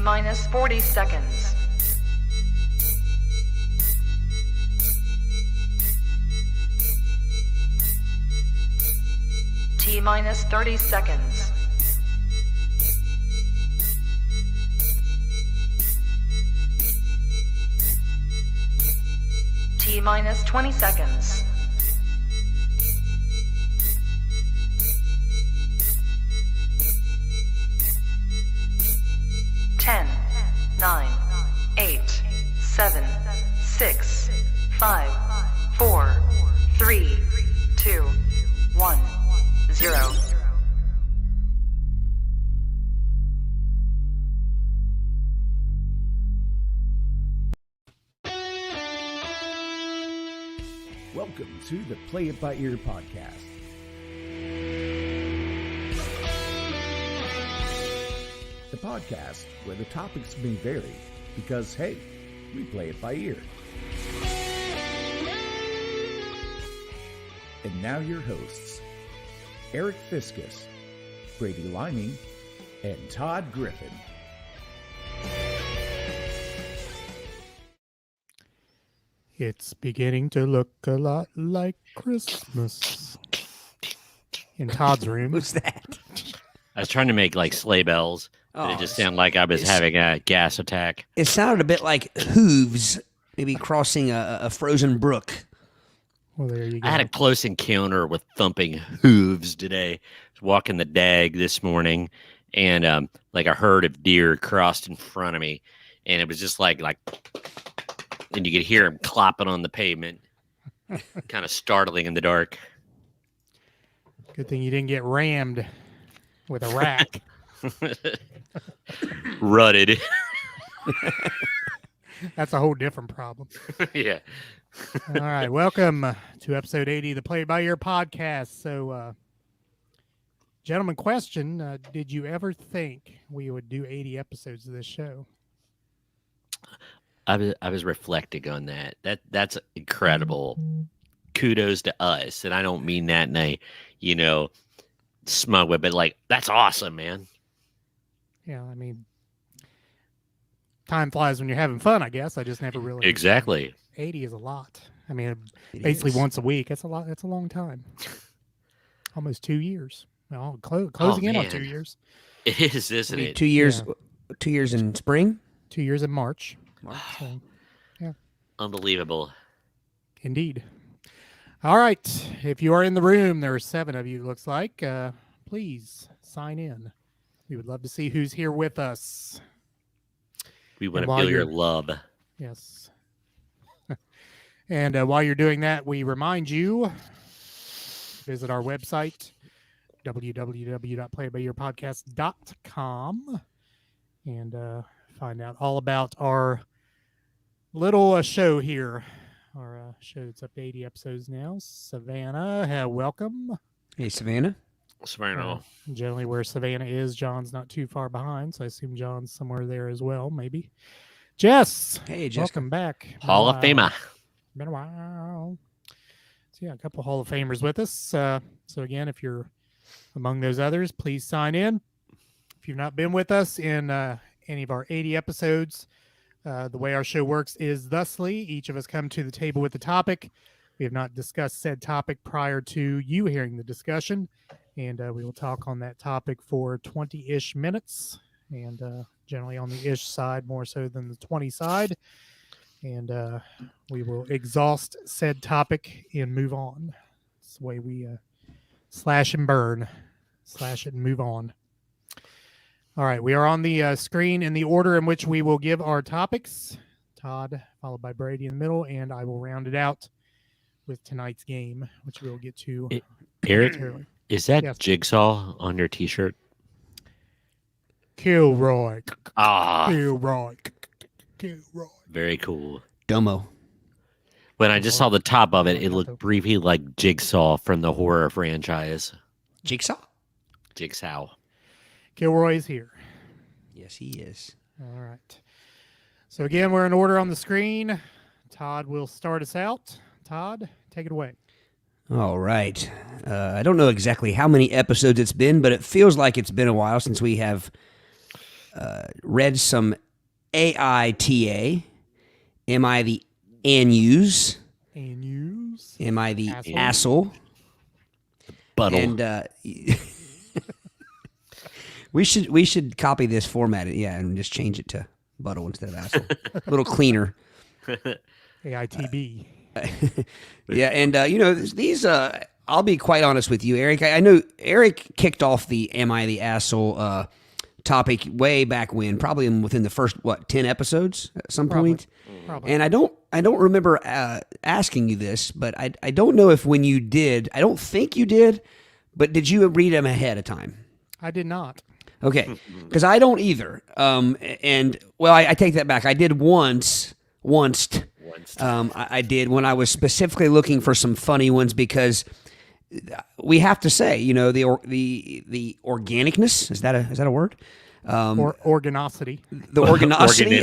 T-minus 40 seconds. T-minus 30 seconds. T-minus 20 seconds. Ten, 9, 8, 7, 6, 5, 4, 3, 2, 1, 0. Welcome to the Play It By Ear podcast. The podcast where the topics may vary because, hey, we play it by ear. And now your hosts, Eric Fiskus, Brady Liming, and Todd Griffin. It's beginning to look a lot like Christmas. In Todd's room. Who's that? I was trying to make like sleigh bells. But it just sounded like I was having a gas attack. It sounded a bit like hooves, maybe crossing a frozen brook. Well, there you go. I had a close encounter with thumping hooves today. I was walking the dag this morning, and like a herd of deer crossed in front of me, and it was just like, and you could hear them clopping on the pavement, kind of startling in the dark. Good thing you didn't get rammed with a rack. Rutted. That's a whole different problem. Yeah. All right. Welcome to episode 80 of the Play It By Ear podcast. So, gentleman question, did you ever think we would do 80 episodes of this show? I was reflecting on that. That's incredible. Kudos to us. And I don't mean that in a, smug way, but like, that's awesome, man. Yeah, I mean, time flies when you're having fun, I guess. I just never really... Exactly. 80 is a lot. I mean, basically once a week. That's a lot. That's a long time. Almost 2 years. Well, closing in on 2 years. It is, isn't it? 2 years. Yeah. 2 years in spring. 2 years in March. So, yeah. Unbelievable. Indeed. All right. If you are in the room, there are 7 of you, it looks like. Please sign in. We would love to see who's here with us. We want to feel your love. Yes. And while you're doing that, we remind you, visit our website, www.playitbyearpodcast.com, and find out all about our little show here. Our show that's up to 80 episodes now. Savannah, welcome. Hey, Savannah. Generally where Savannah is, John's not too far behind, so I assume John's somewhere there as well, maybe. Jess. Hey, Jess. Welcome back. Hall of Famer. Been a while. So, yeah, a couple Hall of Famers with us. So, again, if you're among those others, please sign in. If you've not been with us in any of our 80 episodes, the way our show works is thusly. Each of us come to the table with a topic. We have not discussed said topic prior to you hearing the discussion, and we will talk on that topic for 20-ish minutes, and generally on the ish side more so than the 20 side. And we will exhaust said topic and move on. That's the way we slash and burn. Slash it and move on. All right, we are on the screen in the order in which we will give our topics. Todd, followed by Brady in the middle, and I will round it out with tonight's game, which we'll get to. Eric, momentarily. is that Yes. Jigsaw on your t-shirt? Kilroy. Ah, Kilroy. Kilroy. very cool. Domo. When I just saw the top of it, it looked briefly like Jigsaw from the horror franchise. Jigsaw? Jigsaw. Kilroy is here. Yes, he is. All right. So again, we're in order on the screen. Todd will start us out. Todd, take it away. All right. I don't know exactly how many episodes it's been, but it feels like it's been a while since we have read some AITA. Am I the anuse? Anuse. Am I the Asshole. asshole? Buttle. And we should copy this, format it, and just change it to buttle instead of asshole. A little cleaner. AITB. Yeah, and these. I'll be quite honest with you, Eric. I know Eric kicked off the "Am I the Asshole" topic way back when, probably within the first 10 episodes at some point. Probably. And I don't remember asking you this, but I don't know if when you did, I don't think you did, but did you read them ahead of time? I did not. Okay, because I don't either. And well, I take that back. I did once. I did when I was specifically looking for some funny ones, because we have to say, the organicness, is that a word? Or organosity. The organosity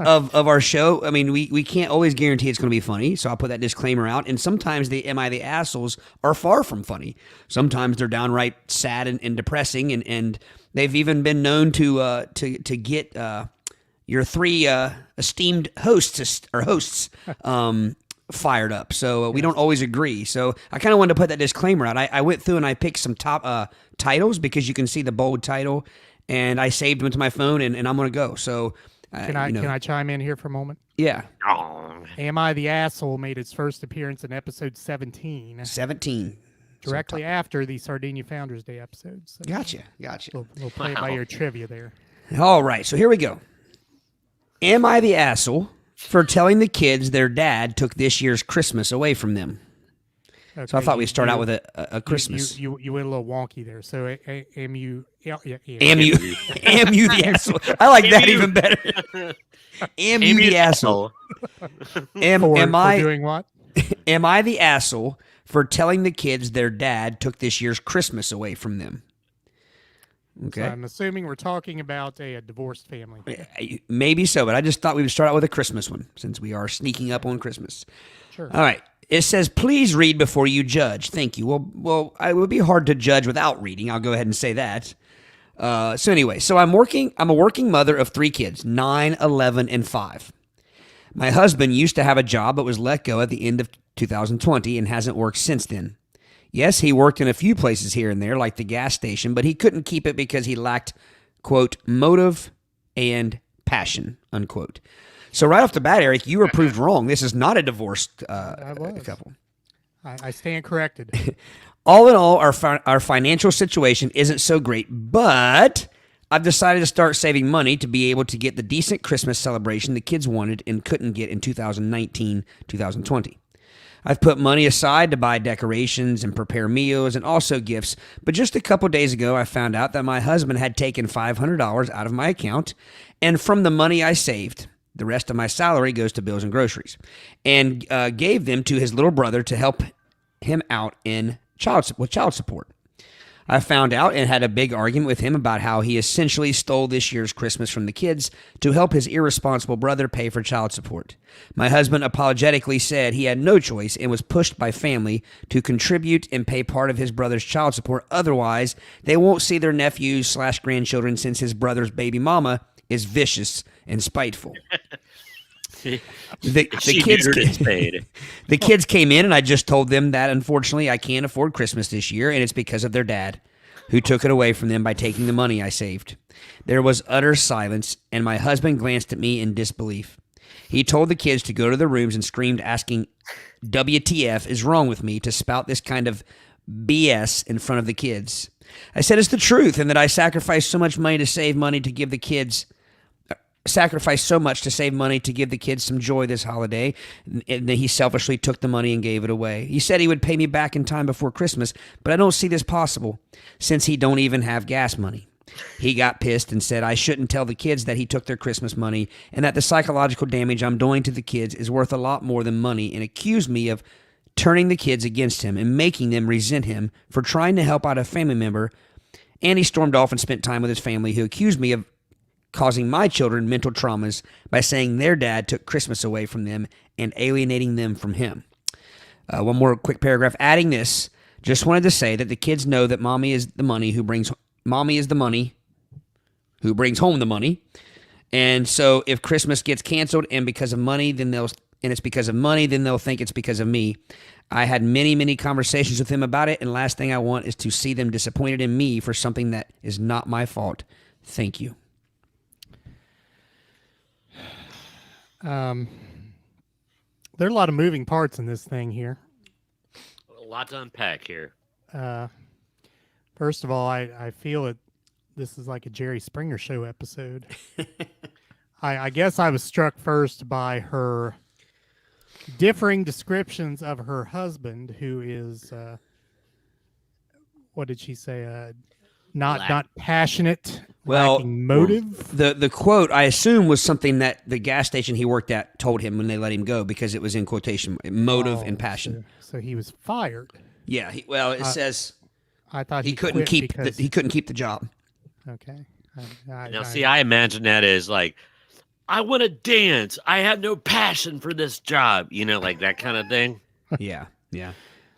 of our show. I mean, we can't always guarantee it's going to be funny, so I'll put that disclaimer out. And sometimes the Am I the Assholes are far from funny. Sometimes they're downright sad and depressing, and they've even been known to get your three esteemed hosts fired up. So we don't always agree. So I kind of wanted to put that disclaimer out. I went through and I picked some top titles, because you can see the bold title, and I saved them to my phone, and I'm going to go. So Can I chime in here for a moment? Yeah. Am I the Asshole made its first appearance in episode 17. 17. Directly after the Sardinia Founders Day episodes. So Gotcha. We'll play it by your trivia there. All right, so here we go. Am I the asshole for telling the kids their dad took this year's Christmas away from them? Okay, So I thought we'd start out with a Christmas. You went a little wonky there. So am you the asshole? I like that even better. Am you the asshole? Am I doing what? Am I the asshole for telling the kids their dad took this year's Christmas away from them? Okay. So I'm assuming we're talking about a divorced family. Maybe so, but I just thought we would start out with a Christmas one, since we are sneaking up on Christmas. Sure. All right. It says, please read before you judge. Thank you. Well, it would be hard to judge without reading. I'll go ahead and say that. So anyway, I'm a working mother of 3 kids, 9, 11, and 5. My husband used to have a job, but was let go at the end of 2020 and hasn't worked since then. Yes, he worked in a few places here and there, like the gas station, but he couldn't keep it because he lacked, quote, motive and passion, unquote. So right off the bat, Eric, you were proved wrong. This is not a divorced couple. I stand corrected. All in all, our financial situation isn't so great, but I've decided to start saving money to be able to get the decent Christmas celebration the kids wanted and couldn't get in 2019, 2020. I've put money aside to buy decorations and prepare meals and also gifts, but just a couple days ago I found out that my husband had taken $500 out of my account, and from the money I saved, the rest of my salary goes to bills and groceries, and gave them to his little brother to help him out in child support. I found out and had a big argument with him about how he essentially stole this year's Christmas from the kids to help his irresponsible brother pay for child support. My husband apologetically said he had no choice and was pushed by family to contribute and pay part of his brother's child support. Otherwise, they won't see their nephews/grandchildren, since his brother's baby mama is vicious and spiteful. The kids came in, and I just told them that unfortunately I can't afford Christmas this year, and it's because of their dad, who took it away from them by taking the money I saved. There was utter silence, and my husband glanced at me in disbelief. He told the kids to go to their rooms and screamed, asking WTF is wrong with me to spout this kind of BS in front of the kids. I said it's the truth, and that I sacrificed so much money to save money to give the kids some joy this holiday, and that he selfishly took the money and gave it away. He said he would pay me back in time before Christmas, but I don't see this possible, since he don't even have gas money. He got pissed and said I shouldn't tell the kids that he took their Christmas money, and that the psychological damage I'm doing to the kids is worth a lot more than money, and accused me of turning the kids against him and making them resent him for trying to help out a family member. And he stormed off and spent time with his family, who accused me of causing my children mental traumas by saying their dad took Christmas away from them and alienating them from him. One more quick paragraph. Adding this, just wanted to say that the kids know that mommy is the money who brings home the money. And so if Christmas gets canceled and because of money, then it's because of money, then they'll think it's because of me. I had many, many conversations with them about it, and last thing I want is to see them disappointed in me for something that is not my fault. Thank you. There are a lot of moving parts in this thing here. A lot to unpack here. First of all, I feel that this is like a Jerry Springer Show episode. I guess I was struck first by her differing descriptions of her husband, who is, what did she say? Not passionate, lacking motive. The quote, I assume, was something that the gas station he worked at told him when they let him go, because it was in quotation, motive and passion. So he was fired. Yeah. It says I thought he couldn't keep he couldn't keep the job. Okay. I imagine that as like, I want to dance. I have no passion for this job. Like that kind of thing. Yeah. Yeah.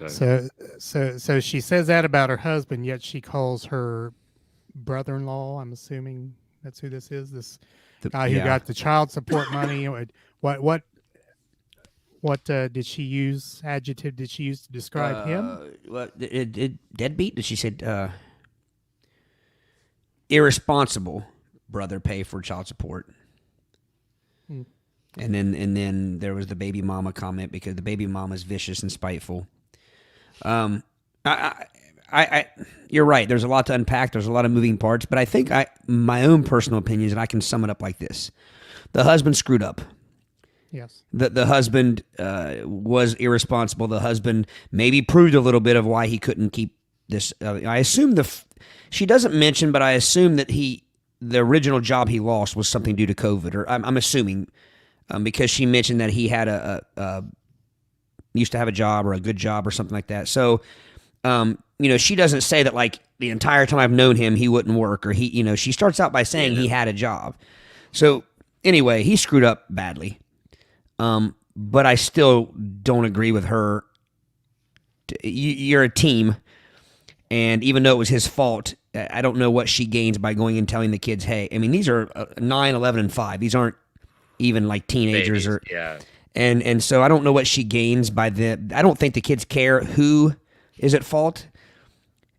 So she says that about her husband, yet she calls her brother-in-law. I'm assuming that's who this is. The guy who got the child support money. What did she use? Adjective did she use to describe him? Deadbeat? Did she say irresponsible brother pay for child support? And then there was the baby mama comment, because the baby mama is vicious and spiteful. You're right. There's a lot to unpack. There's a lot of moving parts, but I think my own personal opinions, and I can sum it up like this: the husband screwed up. Yes. The husband was irresponsible. The husband maybe proved a little bit of why he couldn't keep this. I assume she doesn't mention, but I assume that the original job he lost was something due to COVID, or I'm assuming, because she mentioned that he had used to have a job or a good job or something like that. So, she doesn't say that like the entire time I've known him, he wouldn't work, or she starts out by saying he had a job. So anyway, he screwed up badly. But I still don't agree with her. You're a team. And even though it was his fault, I don't know what she gains by going and telling the kids, hey, I mean, these are 9, 11, and 5. These aren't even like teenagers. Yeah. And so I don't know what she gains by I don't think the kids care who is at fault.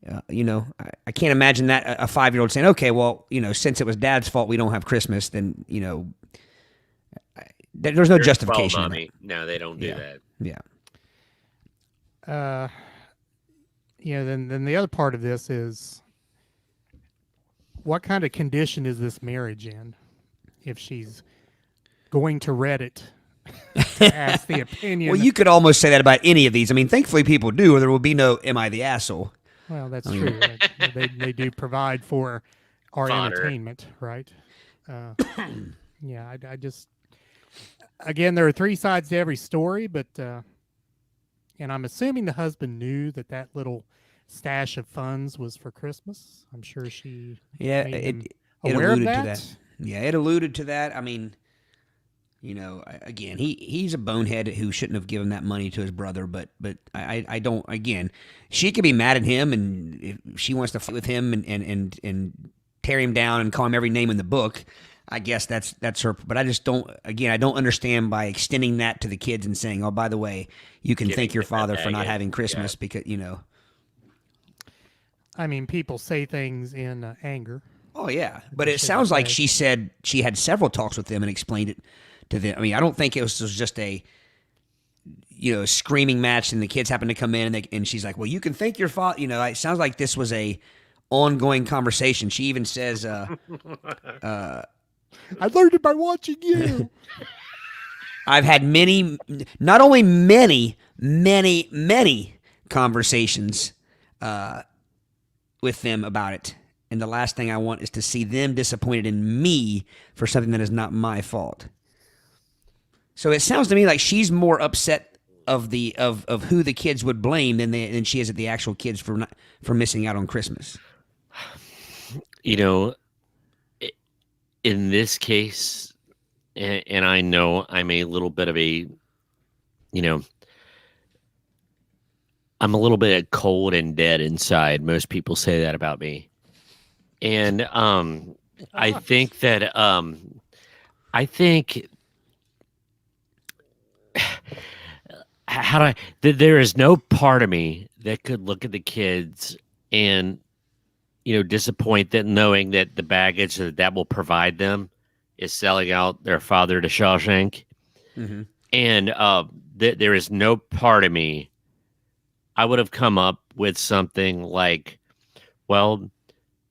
I can't imagine that a 5-year-old saying, okay, well, since it was Dad's fault, we don't have Christmas, then, there's no justification. Mommy. No, they don't do that. Yeah. Then the other part of this is, what kind of condition is this marriage in? If she's going to Reddit to ask the opinion. Well, you could almost say that about any of these. I mean, thankfully people do, or there will be no "Am I the asshole?" Well, that's true. They do provide for our Fodder. entertainment, right? I just, again, there are 3 sides to every story, but and I'm assuming the husband knew that little stash of funds was for Christmas. I'm sure she made him aware of alluded that. to that. Yeah, it alluded to that. I mean, again, he's a bonehead who shouldn't have given that money to his brother, but I don't. Again, she could be mad at him, and if she wants to fight with him and tear him down and call him every name in the book, I guess that's her. But I just don't. Again, I don't understand by extending that to the kids and saying, "Oh, by the way, you can thank your father for not having Christmas," because I mean, people say things in anger. Oh yeah, but it sounds like she said she had several talks with them and explained it to them. I mean, I don't think it was just a screaming match and the kids happened to come in and she's like, well, you can thank your father. It sounds like this was a ongoing conversation. She even says, I learned it by watching you. I've had not only many conversations with them about it. And the last thing I want is to see them disappointed in me for something that is not my fault. So it sounds to me like she's more upset of who the kids would blame than she is at the actual kids for missing out on Christmas. In this case, and I know I'm a little bit of I'm a little bit cold and dead inside. Most people say that about me. And I think that I think how do there is no part of me that could look at the kids and disappoint them, knowing that the baggage that will provide them is selling out their father to Shawshank. Mm-hmm. And there is no part of me. I would have come up with something like, well,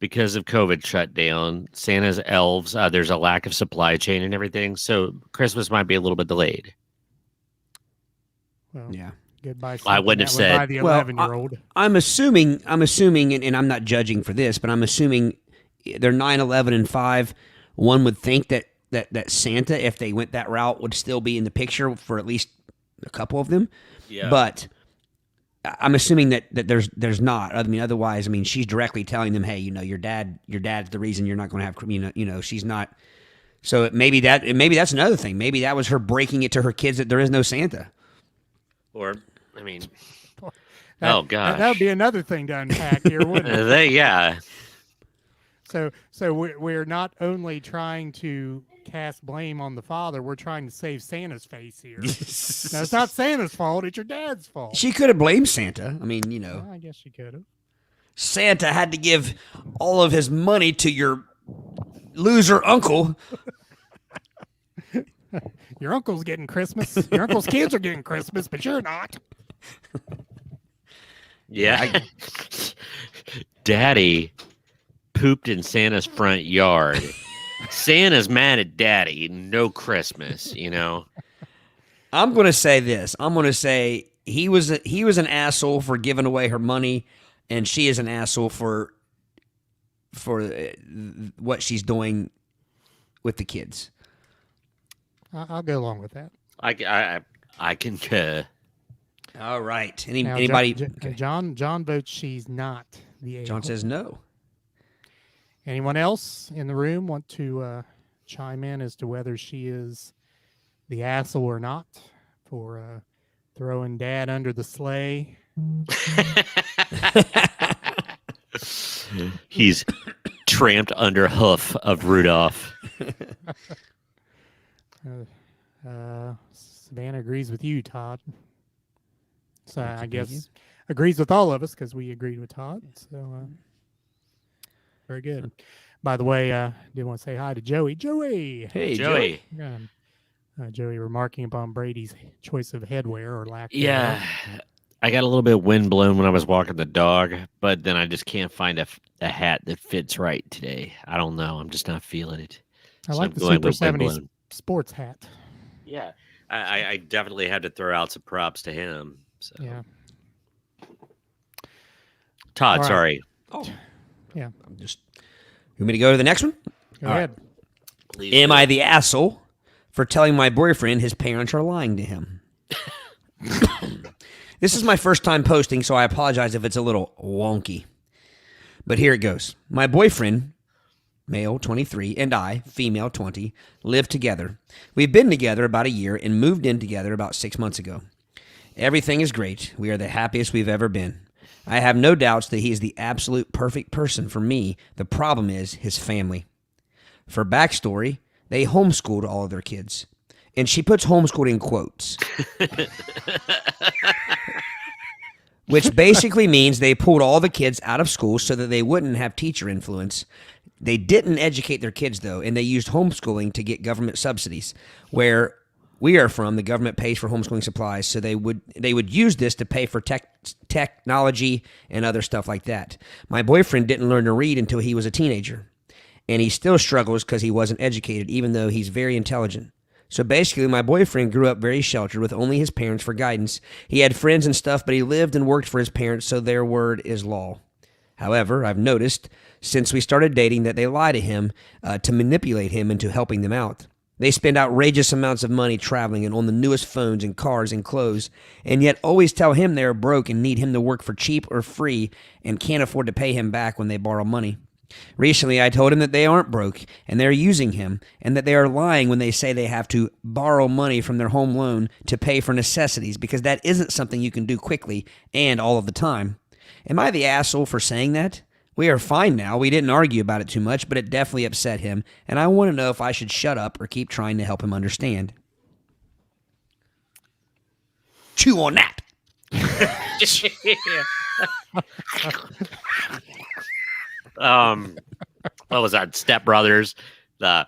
because of COVID shutdown, Santa's elves, there's a lack of supply chain and everything, so Christmas might be a little bit delayed. Well, Yeah. goodbye. I wouldn't have said. By the Well, 11-year-old. I'm assuming, and I'm not judging for this, but I'm assuming they're 9, 11, and 5. One would think that Santa, if they went that route, would still be in the picture for at least a couple of them. Yeah. But I'm assuming that there's not. I mean, otherwise, I mean, she's directly telling them, hey, your dad's the reason you're not going to have, she's not. So maybe that's another thing. Maybe that was her breaking it to her kids that there is no Santa. Or, I mean, That would be another thing to unpack here, wouldn't it? yeah. So we're not only trying to cast blame on the father, we're trying to save Santa's face here. No, it's not Santa's fault, it's your dad's fault. She could have blamed Santa. I mean, Well, I guess she could have. Santa had to give all of his money to your loser uncle. Your uncle's getting Christmas. Your uncle's kids are getting Christmas, but you're not. Yeah. Daddy pooped in Santa's front yard. Santa's mad at Daddy. No Christmas, I'm going to say this. I'm going to say he was an asshole for giving away her money, and she is an asshole for what she's doing with the kids. I'll go along with that. I concur. All right. Now, Anybody? John votes she's not the a-hole. John says no. Anyone else in the room want to chime in as to whether she is the asshole or not for throwing Dad under the sleigh? He's tramped under hoof of Rudolph. Savannah agrees with you, Todd. So I guess agrees with all of us because we agreed with Todd. So very good. By the way, did want to say hi to Joey. Joey! Hey, Joey. Joey remarking upon Brady's choice of headwear or lack thereof. Yeah. I got a little bit windblown when I was walking the dog, but then I just can't find a hat that fits right today. I don't know. I'm just not feeling it. I So like I'm the going Super with 70s windblown. sports hat. Yeah. I definitely had to throw out some props to him. So. Yeah. Todd, All right. sorry. Oh, Yeah. You want me to go to the next one? Go All ahead. Please Am do. I the asshole for telling my boyfriend his parents are lying to him? This is my first time posting, so I apologize if it's a little wonky. But here it goes. My boyfriend, male 23, and I, female 20, live together. We've been together about a year and moved in together about 6 months ago. Everything is great. We are the happiest we've ever been. I have no doubts that he is the absolute perfect person for me. The problem is his family. For backstory, they homeschooled all of their kids. And she puts homeschooled in quotes. Which basically means they pulled all the kids out of school so that they wouldn't have teacher influence. They didn't educate their kids, though, and they used homeschooling to get government subsidies. Where we are from, the government pays for homeschooling supplies, so they would use this to pay for technology and other stuff like that. My boyfriend didn't learn to read until he was a teenager, and he still struggles because he wasn't educated, even though he's very intelligent. So basically, my boyfriend grew up very sheltered with only his parents for guidance. He had friends and stuff, but he lived and worked for his parents, so their word is law. However, I've noticed since we started dating that they lie to him to manipulate him into helping them out. They spend outrageous amounts of money traveling and on the newest phones and cars and clothes, and yet always tell him they are broke and need him to work for cheap or free and can't afford to pay him back when they borrow money. Recently, I told him that they aren't broke and they're using him and that they are lying when they say they have to borrow money from their home loan to pay for necessities because that isn't something you can do quickly and all of the time. Am I the asshole for saying that? We are fine now. We didn't argue about it too much, but it definitely upset him, and I want to know if I should shut up or keep trying to help him understand. Chew on that. What was that? Step Brothers, the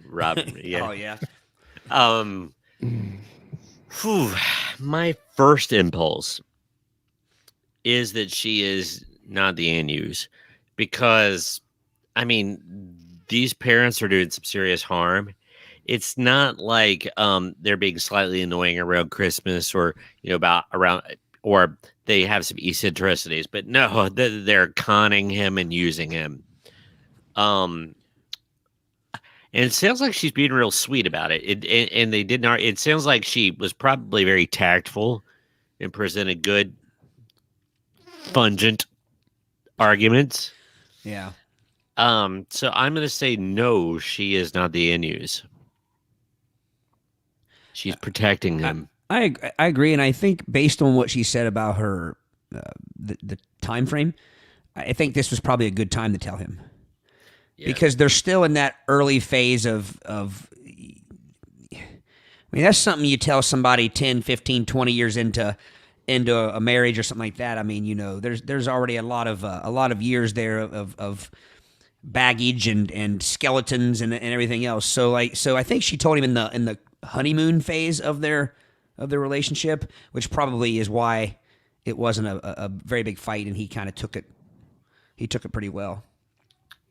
Robin. Yeah. Oh yeah. My first impulse is that she is not the Anus, because I mean these parents are doing some serious harm. It's not like they're being slightly annoying around Christmas, or or they have some eccentricities, but no, they're conning him and using him. And it sounds like she's being real sweet about it. And they didn't. It sounds like she was probably very tactful and presented good, pungent arguments. Yeah. So I'm going to say no. She is not the Anus. She's protecting him. I agree, and I think based on what she said about her the time frame, I think this was probably a good time to tell him. Yeah. Because they're still in that early phase of I mean, that's something you tell somebody 10, 15, 20 years into a marriage or something like that. I mean, you know, there's already a lot of years there of baggage and skeletons and everything else. So I think she told him in the honeymoon phase of their relationship, which probably is why it wasn't a very big fight, and he kind of took it pretty well.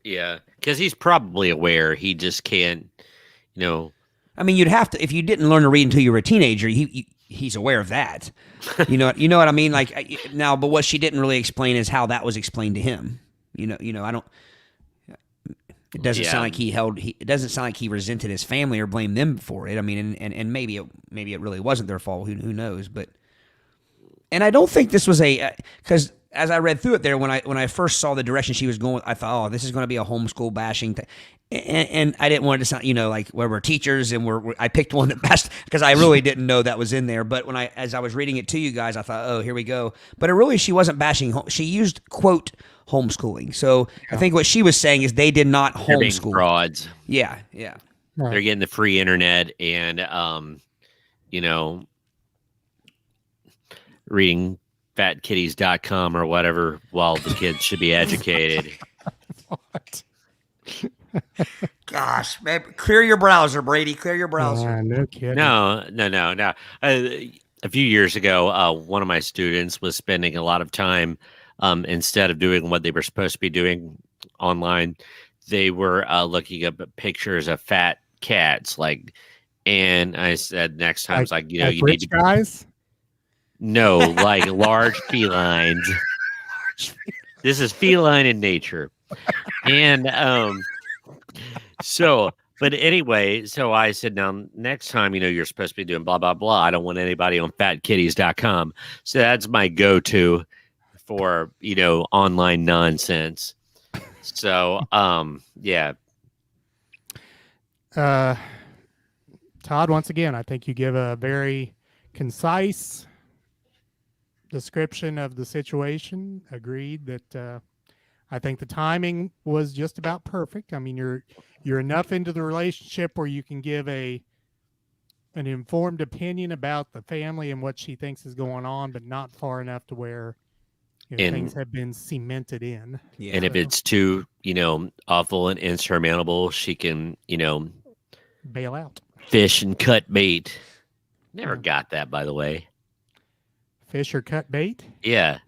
Yeah, because he's probably aware. He just can't, you know. I mean, you'd have to, if you didn't learn to read until you were a teenager. He's aware of that. You know what I mean. Like now, but what she didn't really explain is how that was explained to him. You know, I don't. It doesn't sound like it doesn't sound like he resented his family or blamed them for it. I mean, and maybe it really wasn't their fault. Who knows? But, and I don't think this was because as I read through it there, when I first saw the direction she was going, I thought, oh, this is going to be a homeschool bashing thing. And I didn't want it to sound, you know, like where we're teachers and I picked one that best because I really didn't know that was in there. But as I was reading it to you guys, I thought, oh, here we go. But she wasn't bashing. She used quote homeschooling. So I think what she was saying is they did not They're being homeschool. frauds. Yeah. Right. They're getting the free internet and you know, reading fatkitties.com or whatever while the kids should be educated. What? Gosh, man, clear your browser, Brady. Clear your browser. No kidding. No. A few years ago, one of my students was spending a lot of time, instead of doing what they were supposed to be doing online, they were looking up pictures of fat cats. And I said, next time, it's like, you know, you need to. Guys? No, like large felines. This is feline in nature. And but anyway, so I said, now next time, you know, you're supposed to be doing blah, blah, blah. I don't want anybody on fatkitties.com. So that's my go-to for, you know, online nonsense. So, yeah. Todd, once again, I think you give a very concise description of the situation. Agreed that I think the timing was just about perfect. I mean, you're enough into the relationship where you can give an informed opinion about the family and what she thinks is going on, but not far enough to where things have been cemented in. Yeah. And if it's too, you know, awful and insurmountable, she can, you know, bail out. Fish and cut bait. Never got that, by the way. Fish or cut bait? Yeah.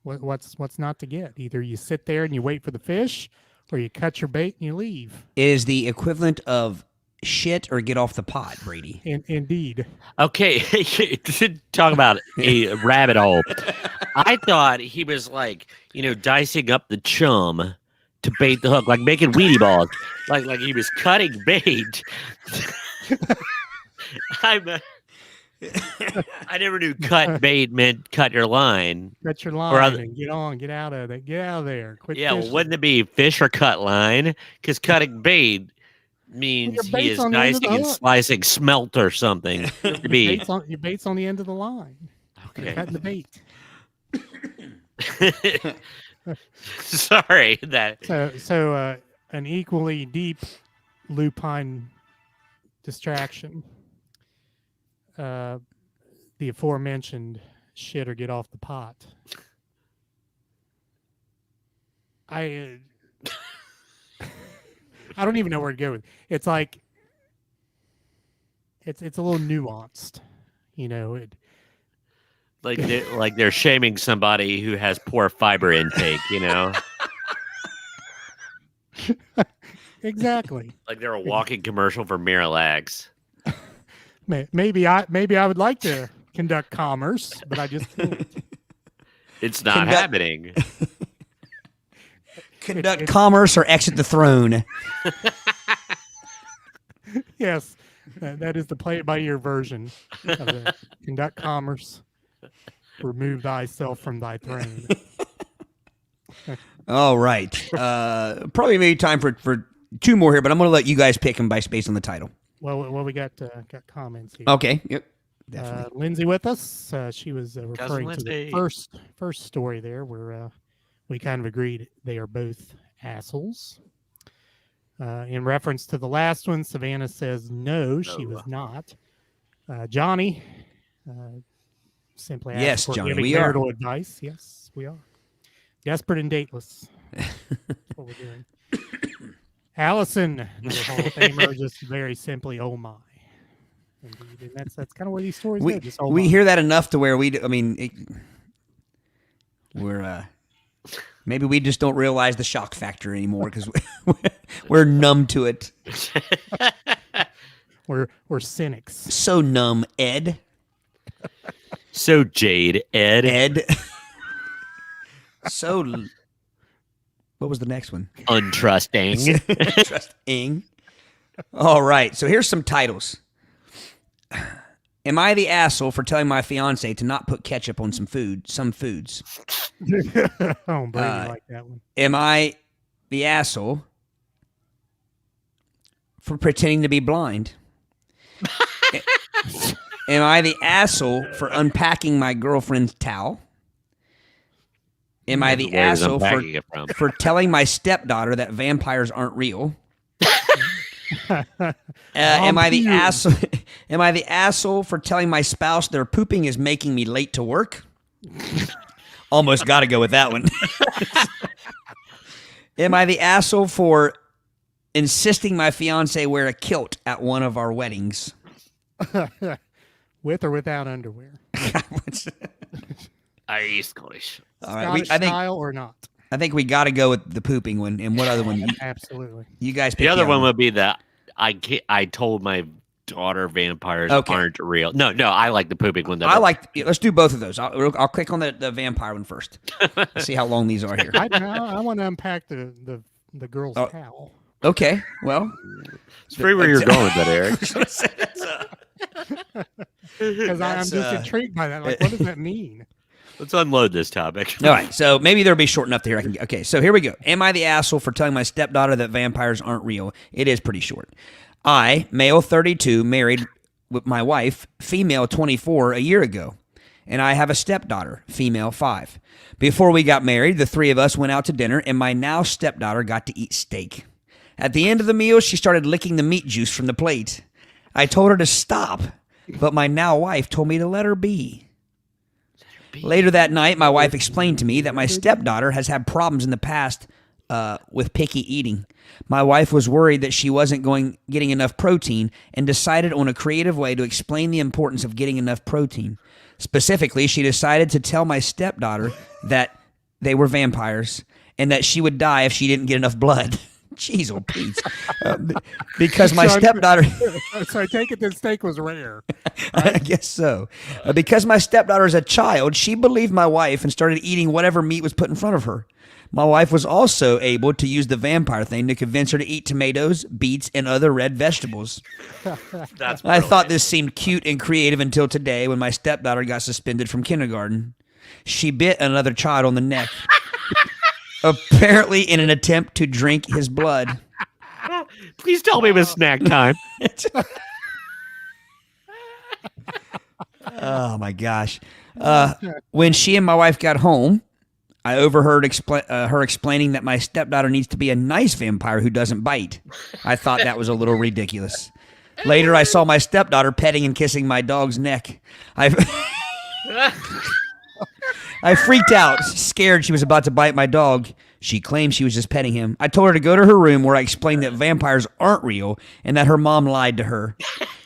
What's not to get? Either you sit there and you wait for the fish, or you cut your bait and you leave. Is the equivalent of shit or get off the pot, Brady. Indeed. Okay. Talk about a rabbit hole. I thought he was like, you know, dicing up the chum to bait the hook, like making weenie balls. Like he was cutting bait. I never knew cut bait meant cut your line. Cut your line and get out of there. Get out of there. Quit yeah, fishing. wouldn't it be fish or cut line? Because cutting bait means he is dicing and slicing smelt or something. Your bait's on the end of the line. Okay. You're cutting the bait. Sorry that. So an equally deep lupine distraction. The aforementioned shit or get off the pot. I don't even know where to go with it. It's like it's a little nuanced, you know. Like they're shaming somebody who has poor fiber intake, you know? Exactly. Like they're a walking commercial for Miralax. Maybe I would like to conduct commerce, but I just can't. It's not happening. Conduct commerce or exit the throne. Yes, that is the play-by-ear version of it. Conduct commerce, remove thyself from thy throne. All right. Probably maybe time for two more here, but I'm going to let you guys pick them based on the title. Well, we got comments here. Okay. Yep. Definitely. Lindsay with us. She was referring to Lindsay. the first story there, where we kind of agreed they are both assholes. In reference to the last one, Savannah says no, she was not. Johnny simply asked Yes, for Johnny, giving we are. marital advice. Yes, we are. Desperate and dateless. That's what we're doing. Allison, another Hall of Famer, just very simply, oh my. Indeed. And that's kind of where these stories go. Just, oh we my. hear that enough to where we're maybe we just don't realize the shock factor anymore because we're numb to it. We're cynics. So numb, Ed. So Jade, Ed. So, what was the next one? Untrusting. Trusting. All right. So here's some titles. Am I the asshole for telling my fiance to not put ketchup on some foods? Oh, Brady like that one. Am I the asshole for pretending to be blind? Am I the asshole for unpacking my girlfriend's towel? Am I the Where he's asshole unpacking it from. for telling my stepdaughter that vampires aren't real? Am I the asshole? Am I the asshole for telling my spouse their pooping is making me late to work? Almost got to go with that one. Am I the asshole for insisting my fiance wear a kilt at one of our weddings? With or without underwear? Are you Scottish? All right, Scottish style or not? I think we got to go with the pooping one. And what other one? Absolutely. You guys pick The other one would be the I told my daughter vampires aren't real. No, I like the pooping one. Let's do both of those. I'll click on the vampire one first. Let's see how long these are here. I want to unpack the girl's towel. Okay, well, it's free where you're going with that, Eric. Because I'm just intrigued by that. Like, what does that mean? Let's unload this topic. All right, so maybe they'll be short enough to here. Okay, so here we go. Am I the asshole for telling my stepdaughter that vampires aren't real? It is pretty short. I, male 32, married with my wife, female 24, a year ago. And I have a stepdaughter, female 5. Before we got married, the three of us went out to dinner, and my now stepdaughter got to eat steak. At the end of the meal, she started licking the meat juice from the plate. I told her to stop, but my now wife told me to let her be. Later that night, my wife explained to me that my stepdaughter has had problems in the past with picky eating. My wife was worried that she wasn't getting enough protein and decided on a creative way to explain the importance of getting enough protein. Specifically, she decided to tell my stepdaughter that they were vampires and that she would die if she didn't get enough blood. Jeez, oh Pete. Because my stepdaughter... So I take it this steak was rare. I guess so. Because my stepdaughter is a child, she believed my wife and started eating whatever meat was put in front of her. My wife was also able to use the vampire thing to convince her to eat tomatoes, beets, and other red vegetables. I thought this seemed cute and creative until today when my stepdaughter got suspended from kindergarten. She bit another child on the neck. Apparently in an attempt to drink his blood. Please tell me it was snack time. Oh, my gosh. When she and my wife got home, I overheard her explaining that my stepdaughter needs to be a nice vampire who doesn't bite. I thought that was a little ridiculous. Later, I saw my stepdaughter petting and kissing my dog's neck. I freaked out, scared she was about to bite my dog. She claimed she was just petting him. I told her to go to her room where I explained that vampires aren't real and that her mom lied to her.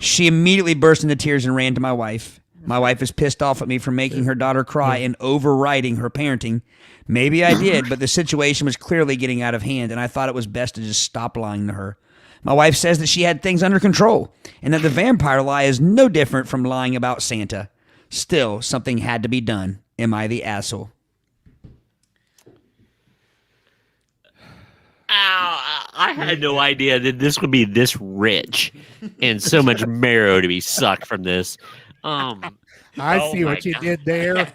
She immediately burst into tears and ran to my wife. My wife is pissed off at me for making her daughter cry and overriding her parenting. Maybe I did, but the situation was clearly getting out of hand, and I thought it was best to just stop lying to her. My wife says that she had things under control and that the vampire lie is no different from lying about Santa. Still, something had to be done. Am I the asshole? Ow, I had no idea that this would be this rich and so much marrow to be sucked from this. I see what you did there.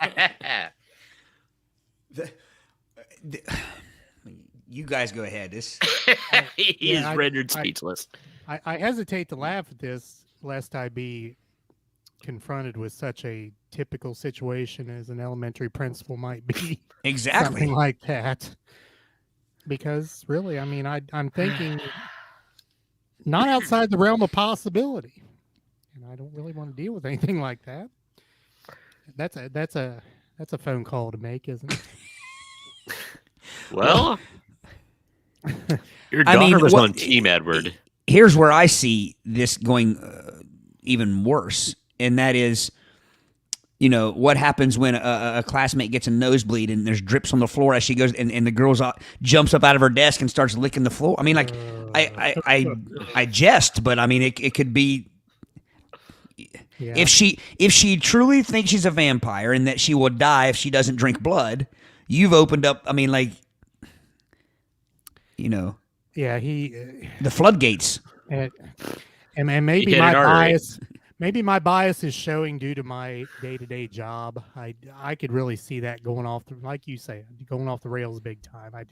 You guys go ahead. He is rendered speechless. I hesitate to laugh at this, lest I be confronted with such a typical situation as an elementary principal might be. Exactly. Something like that. Because really, I mean, I'm thinking not outside the realm of possibility. And I don't really want to deal with anything like that. That's a phone call to make, isn't it? Well, your daughter was on Team Edward. Here's where I see this going even worse, and that is, what happens when a classmate gets a nosebleed and there's drips on the floor as she goes, and the girl jumps up out of her desk and starts licking the floor. I mean, like, I jest, but I mean, it could be. Yeah. If she truly thinks she's a vampire and that she will die if she doesn't drink blood, you've opened up. I mean, like, yeah, the floodgates. And maybe my bias is showing due to my day-to-day job. I could really see that going off like you say, going off the rails big time. I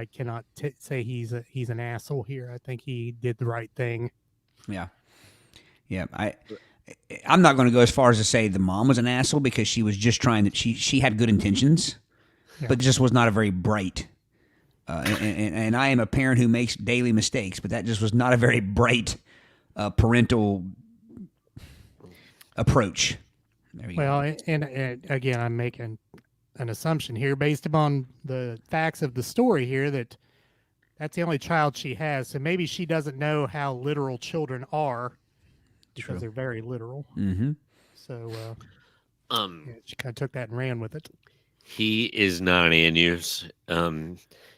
cannot say he's an asshole here. I think he did the right thing. Yeah. Yeah, I'm not going to go as far as to say the mom was an asshole, because she was just trying to. She had good intentions, but just was not a very bright. And I am a parent who makes daily mistakes, but that just was not a very bright parental approach. There you go. And again, I'm making an assumption here based upon the facts of the story here that's the only child she has. So maybe she doesn't know how literal children are. Because they're very literal. Mm-hmm. So she kind of took that and ran with it. He is not an Anus.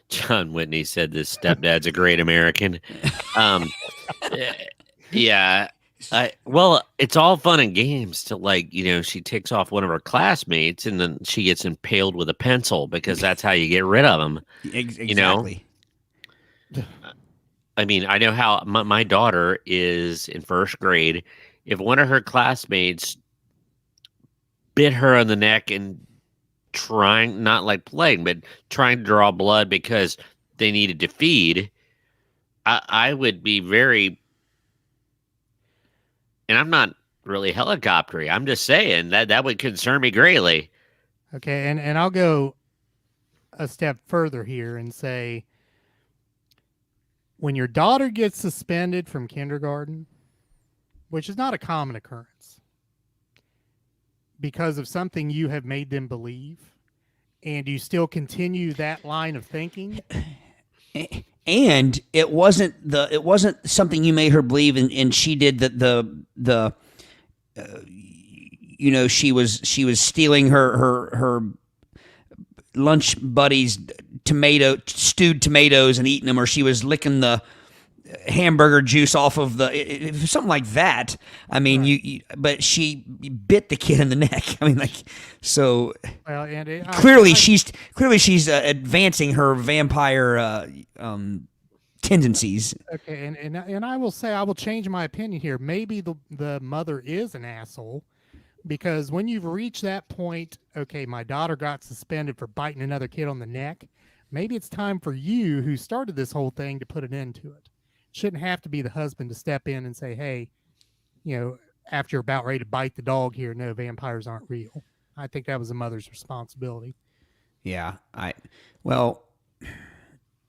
John Whitney said this stepdad's a great American. Yeah. Well, it's all fun and games till she takes off one of her classmates and then she gets impaled with a pencil, because that's how you get rid of them. Exactly. I mean, I know how my daughter is in first grade. If one of her classmates bit her on the neck and trying, not like playing, but trying to draw blood because they needed to feed, I would be very, and I'm not really helicoptery. I'm just saying that would concern me greatly. Okay, and I'll go a step further here and say, when your daughter gets suspended from kindergarten, which is not a common occurrence, because of something you have made them believe, and you still continue that line of thinking, and it wasn't something you made her believe, and she did she was stealing her lunch buddies' stewed tomatoes and eating them, or she was licking the hamburger juice off of something like that. I mean, right. But she bit the kid in the neck. I mean, like, so. Well, and clearly she's advancing her vampire tendencies. Okay, and I will say, I will change my opinion here. Maybe the mother is an asshole. Because when you've reached that point, okay, my daughter got suspended for biting another kid on the neck. Maybe it's time for you, who started this whole thing, to put an end to it. Shouldn't have to be the husband to step in and say, hey, after you're about ready to bite the dog here, no, vampires aren't real. I think that was the mother's responsibility. Yeah. Well,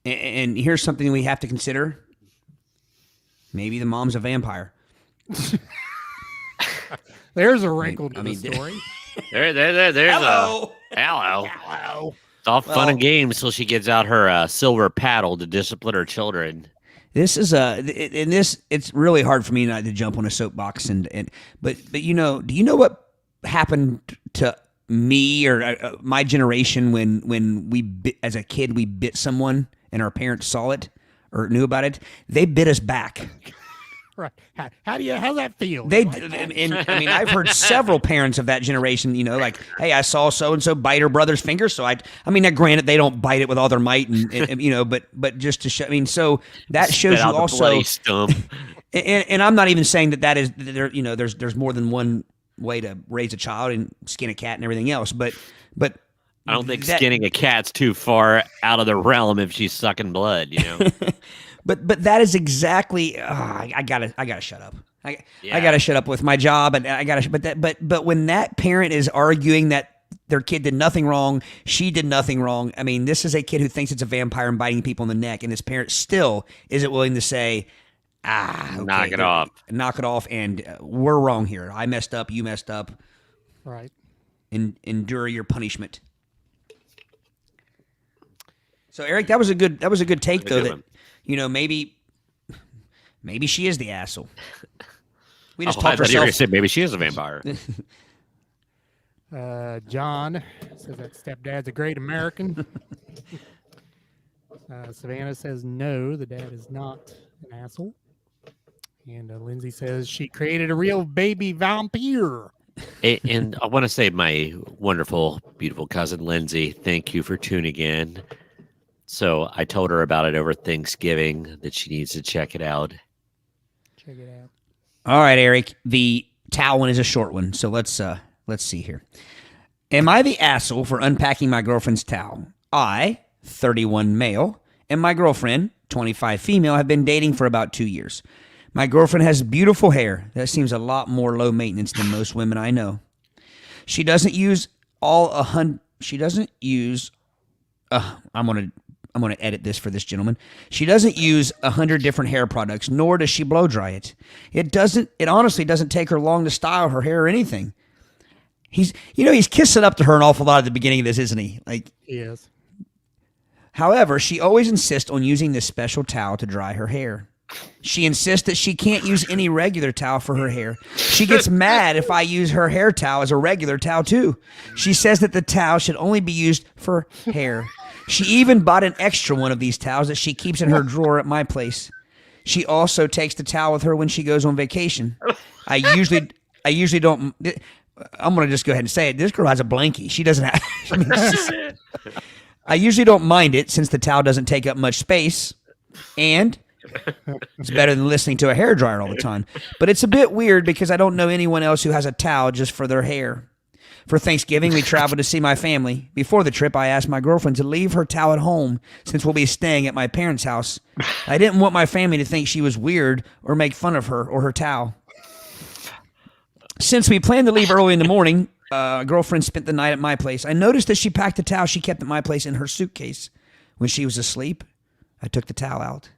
and here's something we have to consider. Maybe the mom's a vampire. There's a wrinkle to I the mean, story. There's Hello. hello. Hello. It's all fun and games till she gets out her silver paddle to discipline her children. This is in this. It's really hard for me not to jump on a soapbox but do you know what happened to me or my generation when we bit, as a kid we bit someone and our parents saw it or knew about it? They bit us back. Right. How's that feel? And I mean, I've heard several parents of that generation, like, hey, I saw so and so bite her brother's finger, so I mean, now granted, they don't bite it with all their might, and but just to show, I mean, so that shows you also. And I'm not even saying that is there. There's more than one way to raise a child and skin a cat and everything else, but I don't think skinning a cat's too far out of the realm if she's sucking blood, But that is exactly. I gotta shut up. I gotta shut up with my job, and I gotta. But when that parent is arguing that their kid did nothing wrong, she did nothing wrong. I mean, this is a kid who thinks it's a vampire and biting people in the neck, and his parent still isn't willing to say, okay, knock it off, and we're wrong here. I messed up. You messed up. Right. Endure your punishment. So Eric, that was a good take though. That. Maybe she is the asshole. We just talked ourselves. Maybe she is a vampire. John says that stepdad's a great American. Savannah says no, the dad is not an asshole. And Lindsay says she created a real baby vampire. And I want to say my wonderful, beautiful cousin Lindsay, thank you for tuning in. So I told her about it over Thanksgiving that she needs to check it out. Check it out. All right, Eric. The towel one is a short one, so let's see here. Am I the asshole for unpacking my girlfriend's towel? I, 31 male, and my girlfriend, 25 female, have been dating for about 2 years. My girlfriend has beautiful hair. That seems a lot more low maintenance than most women I know. She doesn't use I'm going to edit this for this gentleman. She doesn't use 100 different hair products, nor does she blow dry it. It honestly doesn't take her long to style her hair or anything. He's kissing up to her an awful lot at the beginning of this, isn't he? He is. However, she always insists on using this special towel to dry her hair. She insists that she can't use any regular towel for her hair. She gets mad if I use her hair towel as a regular towel too. She says that the towel should only be used for hair. She even bought an extra one of these towels that she keeps in her drawer at my place. She also takes the towel with her when she goes on vacation. I usually don't. I'm going to just go ahead and say it. This girl has a blankie. She doesn't have. I usually don't mind it since the towel doesn't take up much space, and it's better than listening to a hairdryer all the time. But it's a bit weird because I don't know anyone else who has a towel just for their hair. For Thanksgiving, we traveled to see my family. Before the trip, I asked my girlfriend to leave her towel at home since we'll be staying at my parents' house. I didn't want my family to think she was weird or make fun of her or her towel. Since we planned to leave early in the morning, girlfriend spent the night at my place. I noticed that she packed the towel she kept at my place in her suitcase. When she was asleep, I took the towel out.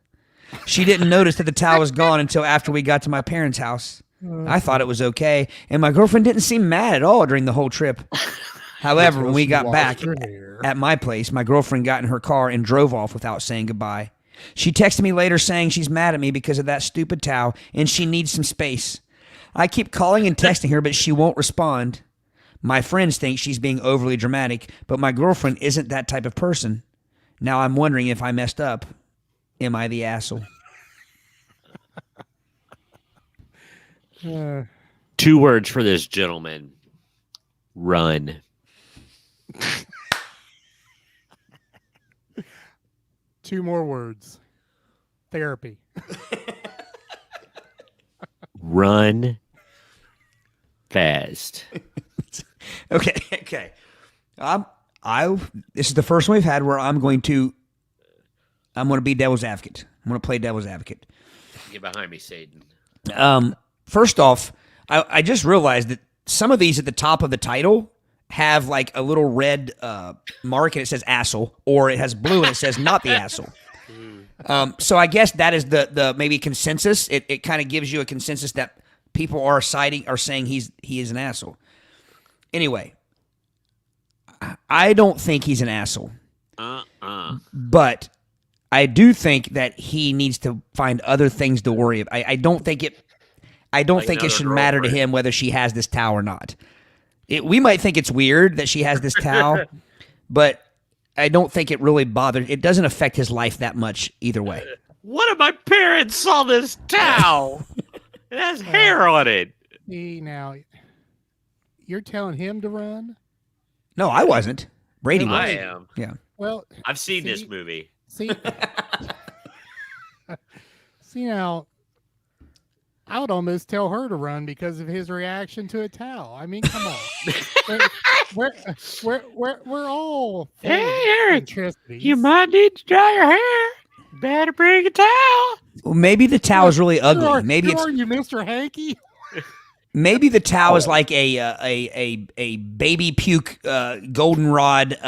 She didn't notice that the towel was gone until after we got to my parents' house. I thought it was okay, and my girlfriend didn't seem mad at all during the whole trip. However, when we got back at my place, my girlfriend got in her car and drove off without saying goodbye. She texted me later saying she's mad at me because of that stupid towel and she needs some space. I keep calling and texting her, but she won't respond. My friends think she's being overly dramatic, but my girlfriend isn't that type of person. Now I'm wondering if I messed up. Am I the asshole? 2 words for this gentleman. Run. Two more words. Therapy. Run fast. Okay. This is the first one we've had where I'm going to be devil's advocate. I'm going to play devil's advocate. Get behind me, Satan. First off, I just realized that some of these at the top of the title have like a little red mark and it says asshole, or it has blue and it says not the asshole. So I guess that is the maybe consensus. It kind of gives you a consensus that people are saying he is an asshole. Anyway, I don't think he's an asshole. But I do think that he needs to find other things to worry about. I don't think it should matter to him whether she has this towel or not. We might think it's weird that she has this towel, but I don't think it really bothers. It doesn't affect his life that much either way. One of my parents saw this towel. It has hair on it. See, now, you're telling him to run? No, I wasn't. Brady was. I am. Yeah. Well, I've seen this movie. See, now, I would almost tell her to run because of his reaction to a towel. I mean, come on. we're all Hey, Eric, centricities. you might need to dry your hair. Better bring a towel. Well, maybe the towel is really ugly. Maybe are you, Mr. Hanky? Maybe the towel is like a baby puke goldenrod,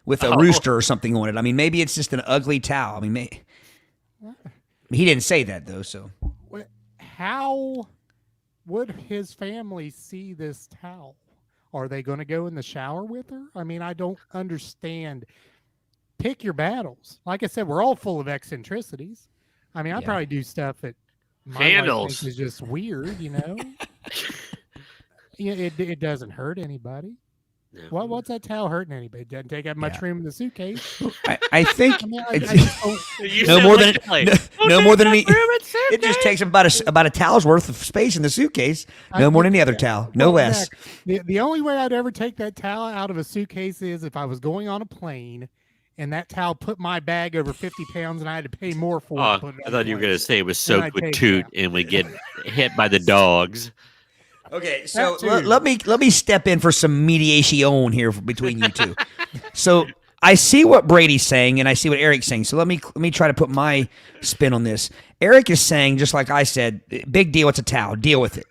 with a rooster or something on it. I mean, maybe it's just an ugly towel. I mean, he didn't say that though. So how would his family see this towel? Are they going to go in the shower with her? I mean, I don't understand. Pick your battles. Like I said, we're all full of eccentricities. I mean, I probably do stuff that my wife Handles. thinks is just weird, you know. It doesn't hurt anybody. No. What's that towel hurting anybody? It doesn't take up much room in the suitcase. I think I mean, I just don't. You no said more like than that. no more than any. Room in It just suitcase. takes about a towel's worth of space in the suitcase. No more than any other towel. No Well, less. Zach, the only way I'd ever take that towel out of a suitcase is if I was going on a plane and that towel put my bag over 50 pounds and I had to pay more for it. Oh, to put it I on thought the you were going to plane. say it was Then soaked I'd with take toot that. and we get hit by the dogs. Okay, so That too. let me step in for some mediation here between you two. So I see what Brady's saying and I see what Eric's saying. So let me try to put my spin on this. Eric is saying, just like I said, big deal. It's a towel. Deal with it.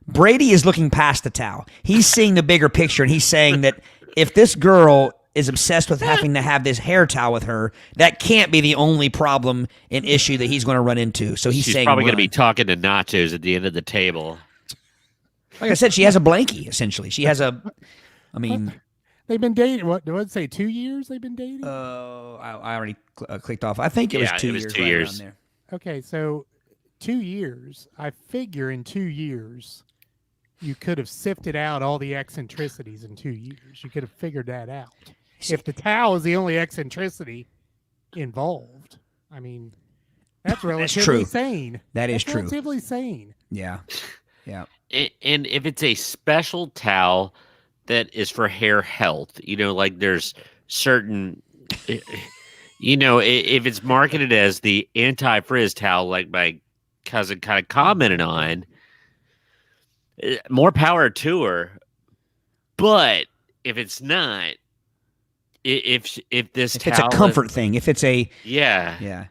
Brady is looking past the towel. He's seeing the bigger picture, and he's saying that if this girl is obsessed with having to have this hair towel with her, that can't be the only problem and issue that he's going to run into. So he's She's saying probably going to run. be talking to nachos at the end of the table. Like I said, she has a blankie, essentially. She has a, I mean, They've been dating. What did I say? 2 years they've been dating. I already clicked off. I think it was Yeah, 2 it was years. 2 right years. around there. Okay, so 2 years. I figure in 2 years, you could have sifted out all the eccentricities in 2 years. You could have figured that out. If the towel is the only eccentricity involved, I mean, that's relatively true. sane. That is That's true. relatively sane. Yeah. Yeah. And if it's a special towel that is for hair health, like there's certain, if it's marketed as the anti-frizz towel, like my cousin kind of commented on, more power to her. But if it's not, if this If towel it's a comfort thing, if it's a yeah.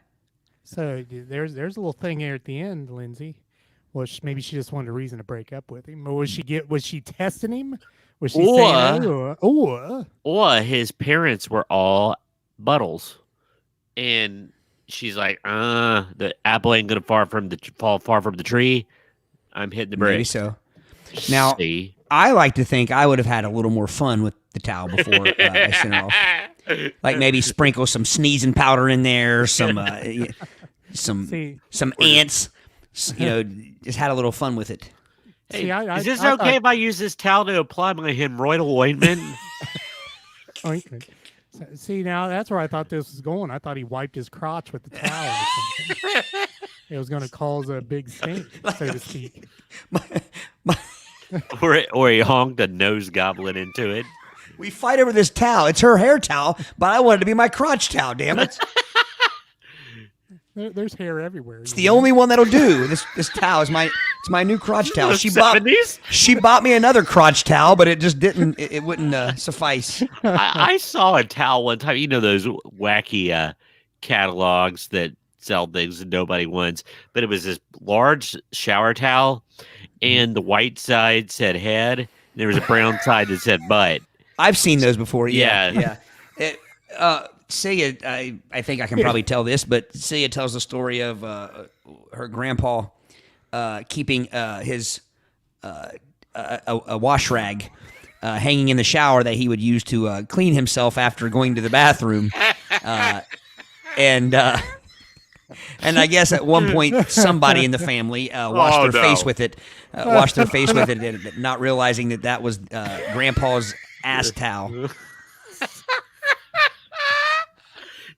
So there's a little thing here at the end, Lindsay. Well, maybe she just wanted a reason to break up with him, or was she testing him? Was she saying, or his parents were all buttles, and she's like, the apple ain't gonna fall far from the tree. I'm hitting the maybe brakes. so. Now, See? I like to think I would have had a little more fun with the towel before I sent her off. Like maybe sprinkle some sneezing powder in there, some See, ants. Just had a little fun with it. Hey, See, is this I okay thought- if I use this towel to apply my hemorrhoidal ointment? ointment. See, now that's where I thought this was going. I thought he wiped his crotch with the towel or something. It was going to cause a big stink, so to speak. or he honked a nose goblin into it. We fight over this towel. It's her hair towel, but I want it to be my crotch towel. Damn it! There's hair everywhere. It's the only one that'll do. This towel is my new crotch towel. The 70s? She bought me another crotch towel, but it just didn't. It wouldn't suffice. I saw a towel one time. Those wacky catalogs that sell things that nobody wants. But it was this large shower towel, and the white side said head, There was a brown side that said butt. I've seen those before. Yeah, Yeah. yeah. Celia, I think I can probably tell this, but Celia tells the story of her grandpa keeping his a wash rag hanging in the shower that he would use to clean himself after going to the bathroom, and I guess at one point somebody in the family washed their face with it, and not realizing that was Grandpa's ass towel.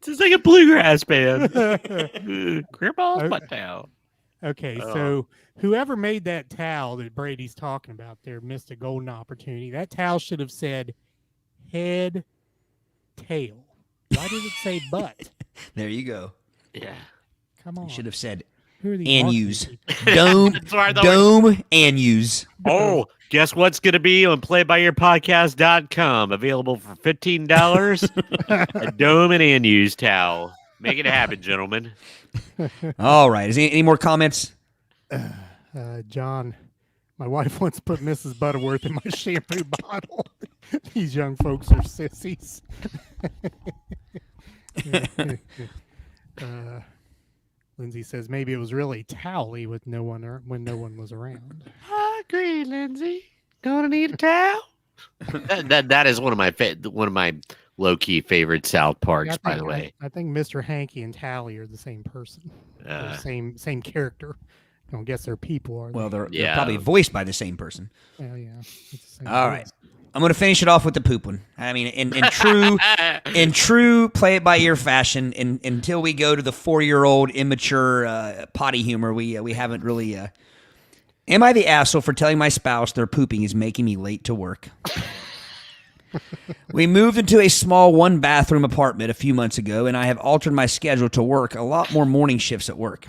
It's like a bluegrass band. Grandpa's butt towel. Okay, so whoever made that towel that Brady's talking about there missed a golden opportunity. That towel should have said head, tail. Why did it say butt? There you go. Yeah. Come on. You should have said Who are these and marketing use people? dome and use. Oh, guess what's going to be on playbyyourpodcast.com? Available for $15. A dome and use towel. Make it happen, gentlemen. All right. Is any more comments? John, my wife wants to put Mrs. Butterworth in my shampoo bottle. These young folks are sissies. Lindsay says maybe it was really towely with when no one was around. I agree, Lindsay. Gonna need a towel. that is one of my low key favorite South Parks, by the way. I think Mr. Hanky and Tally are the same person, or same character. I don't guess they're people, are they? Well, they're probably voiced by the same person. Well, yeah. It's the same All voice. right. I'm going to finish it off with the poop one. I mean, in true play it by ear fashion, until we go to the 4-year-old immature potty humor, we haven't really. Am I the asshole for telling my spouse their pooping is making me late to work? We moved into a small 1-bathroom apartment a few months ago, and I have altered my schedule to work a lot more morning shifts at work.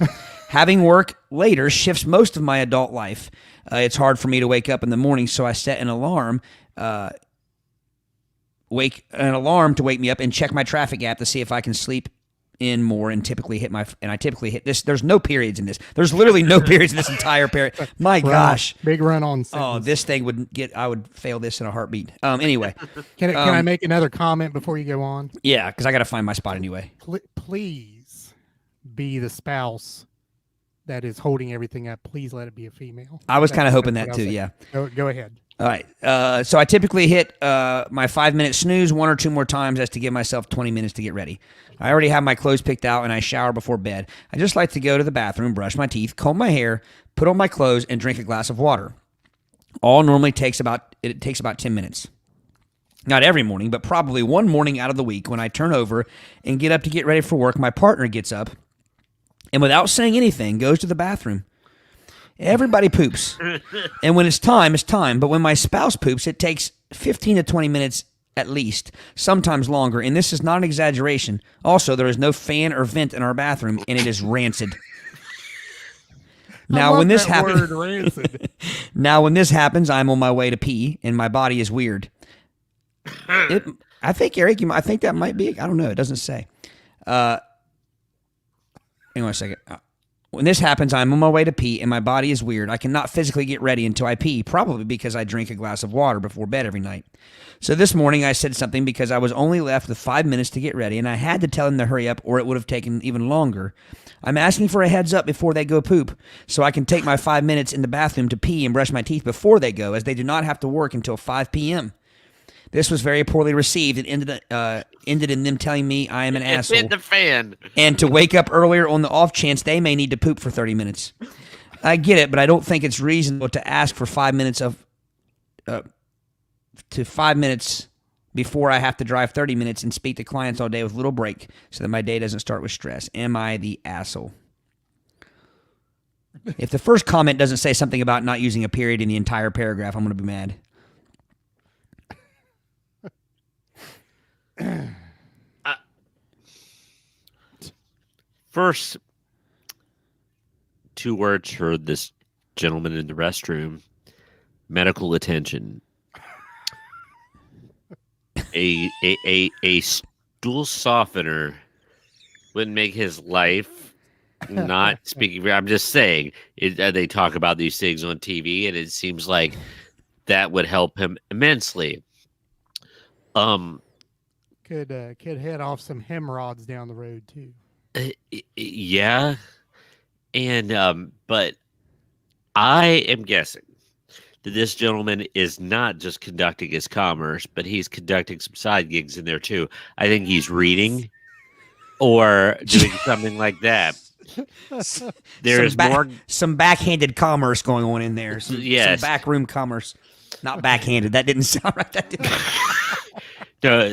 Having work later shifts most of my adult life. It's hard for me to wake up in the morning, so I set an alarm. To wake me up and check my traffic app to see if I can sleep in more and I typically hit this. There's no periods in this. There's literally no periods in this entire period. My gosh. Big run on. Oh, this thing I would fail this in a heartbeat. Anyway. Can I make another comment before you go on? Yeah, because I got to find my spot anyway. Please be the spouse that is holding everything up. Please let it be a female. I was kind of hoping that too. Yeah. Go ahead. All right. So I typically hit my 5-minute snooze 1 or 2 more times as to give myself 20 minutes to get ready. I already have my clothes picked out and I shower before bed. I just like to go to the bathroom, brush my teeth, comb my hair, put on my clothes, and drink a glass of water. All normally takes about 10 minutes. Not every morning, but probably one morning out of the week when I turn over and get up to get ready for work, my partner gets up and without saying anything goes to the bathroom. Everybody poops. And when it's time, it's time. But when my spouse poops, it takes 15 to 20 minutes at least, sometimes longer. And this is not an exaggeration. Also, there is no fan or vent in our bathroom, and it is rancid. Now, when this happens, I'm on my way to pee, and my body is weird. I think, Eric, I think that might be, I don't know. It doesn't say. Hang on a second. When this happens, I'm on my way to pee, and my body is weird. I cannot physically get ready until I pee, probably because I drink a glass of water before bed every night. So this morning, I said something because I was only left with 5 minutes to get ready, and I had to tell him to hurry up, or it would have taken even longer. I'm asking for a heads up before they go poop, so I can take my 5 minutes in the bathroom to pee and brush my teeth before they go, as they do not have to work until 5 p.m. This was very poorly received. It ended in them telling me I am an asshole. Hit the fan. And to wake up earlier on the off chance they may need to poop for 30 minutes. I get it, but I don't think it's reasonable to ask for 5 minutes to 5 minutes before I have to drive 30 minutes and speak to clients all day with little break so that my day doesn't start with stress. Am I the asshole? If the first comment doesn't say something about not using a period in the entire paragraph, I'm going to be mad. First, 2 words for this gentleman in the restroom: medical attention. A stool softener wouldn't make his life not speaking. I'm just saying, they talk about these things on TV, and it seems like that would help him immensely. Could head off some hemorrhoids down the road too. Yeah, and but I am guessing that this gentleman is not just conducting his commerce, but he's conducting some side gigs in there too. I think he's reading or doing something like that. There's some backhanded commerce going on in there. Some backroom commerce. Not backhanded. That didn't sound right. That didn't. No,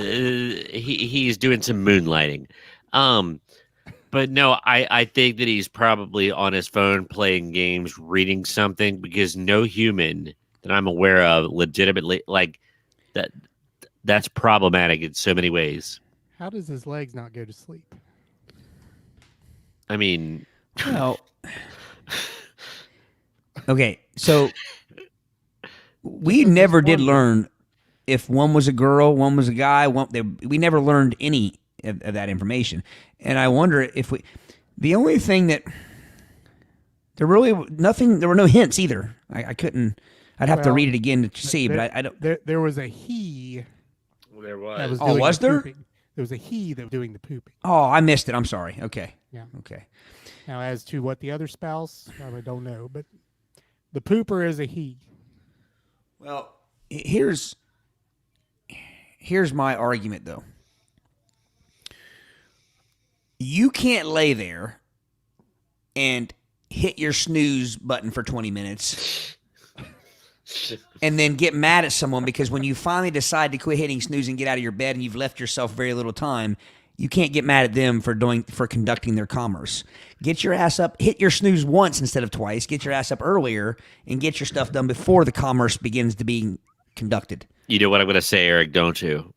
he's doing some moonlighting. But no, I think that he's probably on his phone playing games, reading something, because no human that I'm aware of legitimately like that. That's problematic in so many ways. How does his legs not go to sleep? I mean, well, okay, so we never did learn if one was a girl, one was a guy. We never learned any of that information, and I wonder if the only thing that there were no hints either. I couldn't. I'd have to read it again to see, but I don't. There was a he. There was. Was there? Pooping. There was a he that was doing the pooping. Oh, I missed it. I'm sorry. Okay. Yeah. Okay. Now, as to what the other spouse, I don't know, but the pooper is a he. Well, here's my argument, though. You can't lay there and hit your snooze button for 20 minutes and then get mad at someone because when you finally decide to quit hitting snooze and get out of your bed and you've left yourself very little time, you can't get mad at them for conducting their commerce. Get your ass up, hit your snooze once instead of twice, get your ass up earlier, and get your stuff done before the commerce begins to be conducted. You know what I'm going to say, Eric, don't you?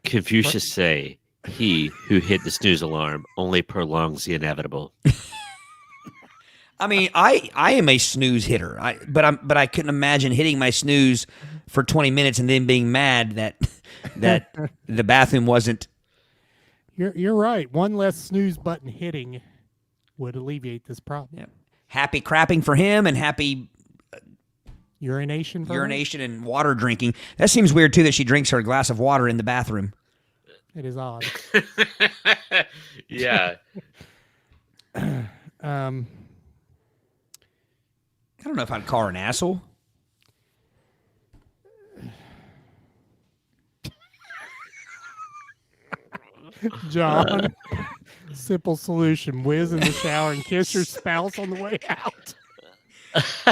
Confucius say, he who hit the snooze alarm only prolongs the inevitable. I mean, I am a snooze hitter, but I couldn't imagine hitting my snooze for 20 minutes and then being mad that the bathroom wasn't. You're right. One less snooze button hitting would alleviate this problem. Yeah. Happy crapping for him and happy urination for her? And water drinking. That seems weird too that she drinks her glass of water in the bathroom. It is odd. Yeah. I don't know if I'd call her an asshole. John, simple solution. Whiz in the shower and kiss your spouse on the way out.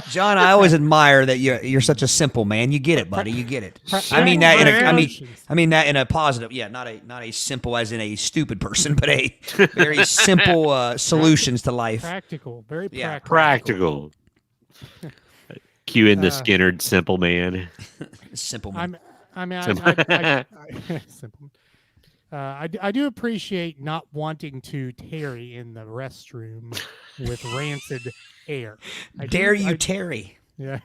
John, I always admire that you're such a simple man. You get it, buddy. You get it. I mean that in a positive. Yeah, not a simple as in a stupid person, but a very simple solutions to life. Practical, very practical. Yeah, practical. Cue in the Skinnerd simple man. Simple man. Simple. I do appreciate not wanting to tarry in the restroom with rancid air. Terry? Yeah.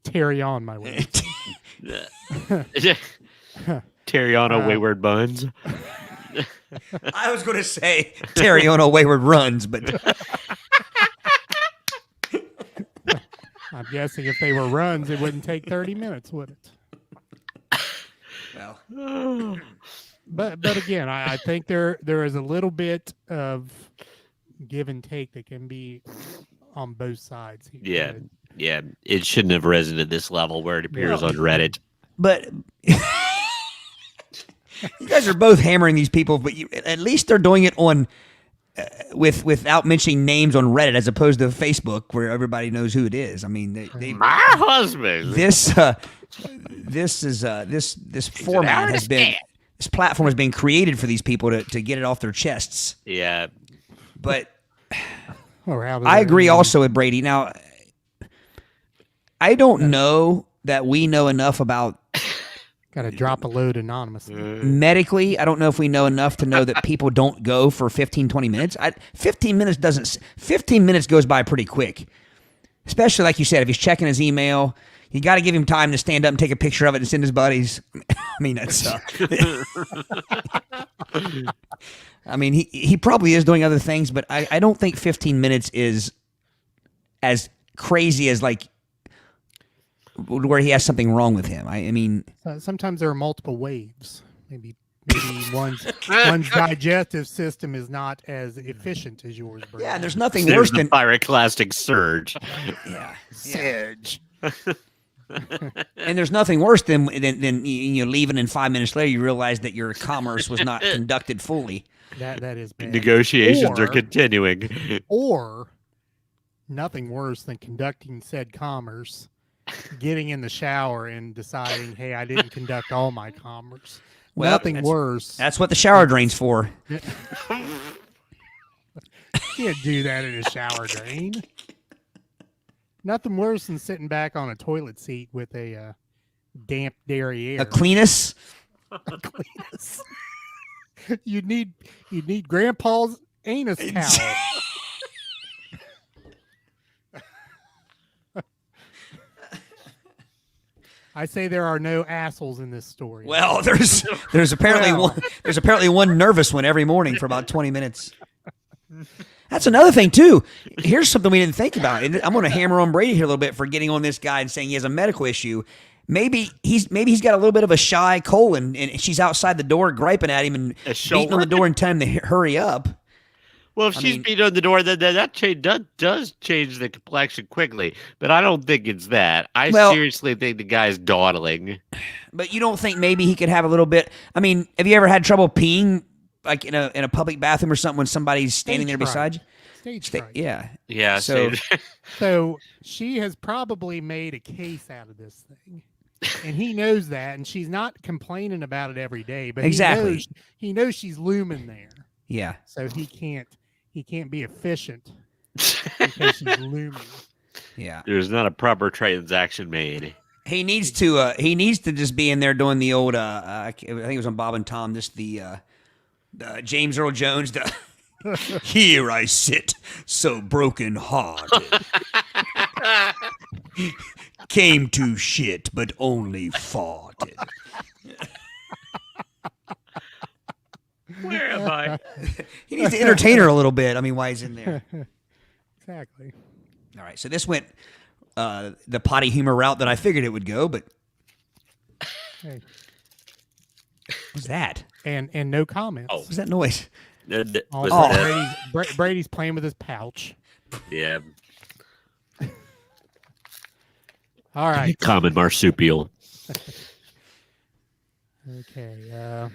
Tarry on, my way. Terry on a wayward buns. I was going to say Terry on a wayward runs, but I'm guessing if they were runs, it wouldn't take 30 minutes, would it? Well, but again, I think there is a little bit of give and take that can be on both sides here. Yeah. It shouldn't have risen to this level where it appears on Reddit. But you guys are both hammering these people, but at least they're doing it on without mentioning names on Reddit as opposed to Facebook where everybody knows who it is. I mean, my husband. This format has been. This platform has been created for these people to get it off their chests. Yeah. But I agree also with Brady. Now, I don't know that we know enough about. Got to drop a load anonymously. Medically, I don't know if we know enough to know that people don't go for 15, 20 minutes. 15 minutes goes by pretty quick. Especially, like you said, if he's checking his email, you got to give him time to stand up and take a picture of it and send his buddies. I mean, that's. I mean, he probably is doing other things, but I don't think 15 minutes is as crazy as like where he has something wrong with him. I mean, Sometimes there are multiple waves. Maybe one's digestive system is not as efficient as yours. Brandon. yeah, there's nothing There's worse the than pyroclastic surge. yeah. Sedge. And there's nothing worse than you leaving, and 5 minutes later you realize that your commerce was not conducted fully. That is bad. Negotiations are Or- continuing. Or nothing worse than conducting said commerce, getting in the shower and deciding, hey, I didn't conduct all my commerce. Well, Nothing worse. That's what the shower drain's for. You can't do that in a shower drain. Nothing worse than sitting back on a toilet seat with a damp derriere. A cleanest. Cleanest. You'd need Grandpa's anus towel. I say there are no assholes in this story. Well, there's apparently one nervous one every morning for about 20 minutes. That's another thing too. Here's something we didn't think about. And I'm going to hammer on Brady here a little bit for getting on this guy and saying he has a medical issue. Maybe he's got a little bit of a shy colon, and she's outside the door griping at him and beating on the door and telling him to hurry up. Well, if she's beating on the door, then that does change the complexion quickly. But I don't think it's that. I seriously think the guy's dawdling. But you don't think maybe he could have a little bit? I mean, have you ever had trouble peeing like in a public bathroom or something when somebody's standing there beside you? Stage fright. Yeah. Yeah. So she has probably made a case out of this thing. And he knows that, and she's not complaining about it every day, but exactly. He knows she's looming there. Yeah. So he can't be efficient because she's looming. Yeah. There's not a proper transaction made. He needs to just be in there doing the old I think it was on Bob and Tom, this the James Earl Jones, here I sit so broken hearted. Came to shit, but only farted. Where am I? He needs to entertain her a little bit. I mean, while he's in there. Exactly. All right, so this went the potty humor route that I figured it would go, but Hey. what's that? And no comments. Oh. What's that noise? Brady's playing with his pouch. Yeah. All right. Common marsupial. Okay.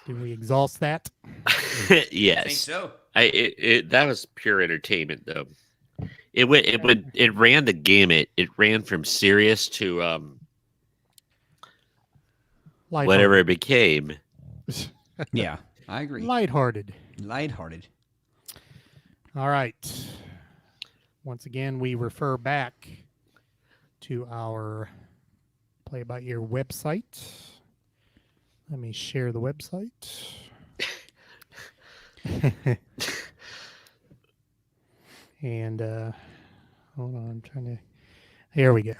Did we exhaust that? Yes. I think so. That was pure entertainment, though. It ran the gamut. It ran from serious to whatever it became. Yeah, I agree. Lighthearted. All right. Once again, we refer back to our Play By Ear website. Let me share the website. And hold on, I'm trying to. Here we go.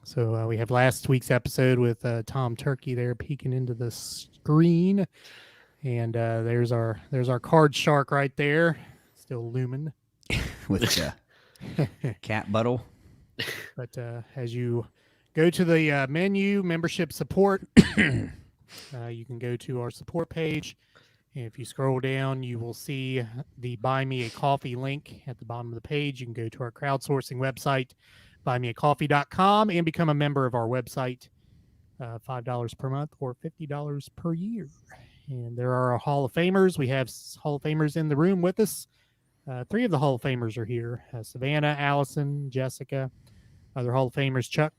So we have last week's episode with Tom Turkey there peeking into the screen, and there's our card shark right there, still looming with cat buttle. But as you go to the menu, membership support, you can go to our support page. And if you scroll down, you will see the Buy Me a Coffee link at the bottom of the page. You can go to our crowdsourcing website, buymeacoffee.com, and become a member of our website, $5 per month or $50 per year. And there are our Hall of Famers. We have Hall of Famers in the room with us. 3 of the Hall of Famers are here. Savannah, Allison, Jessica. Other Hall of Famers, Chuck,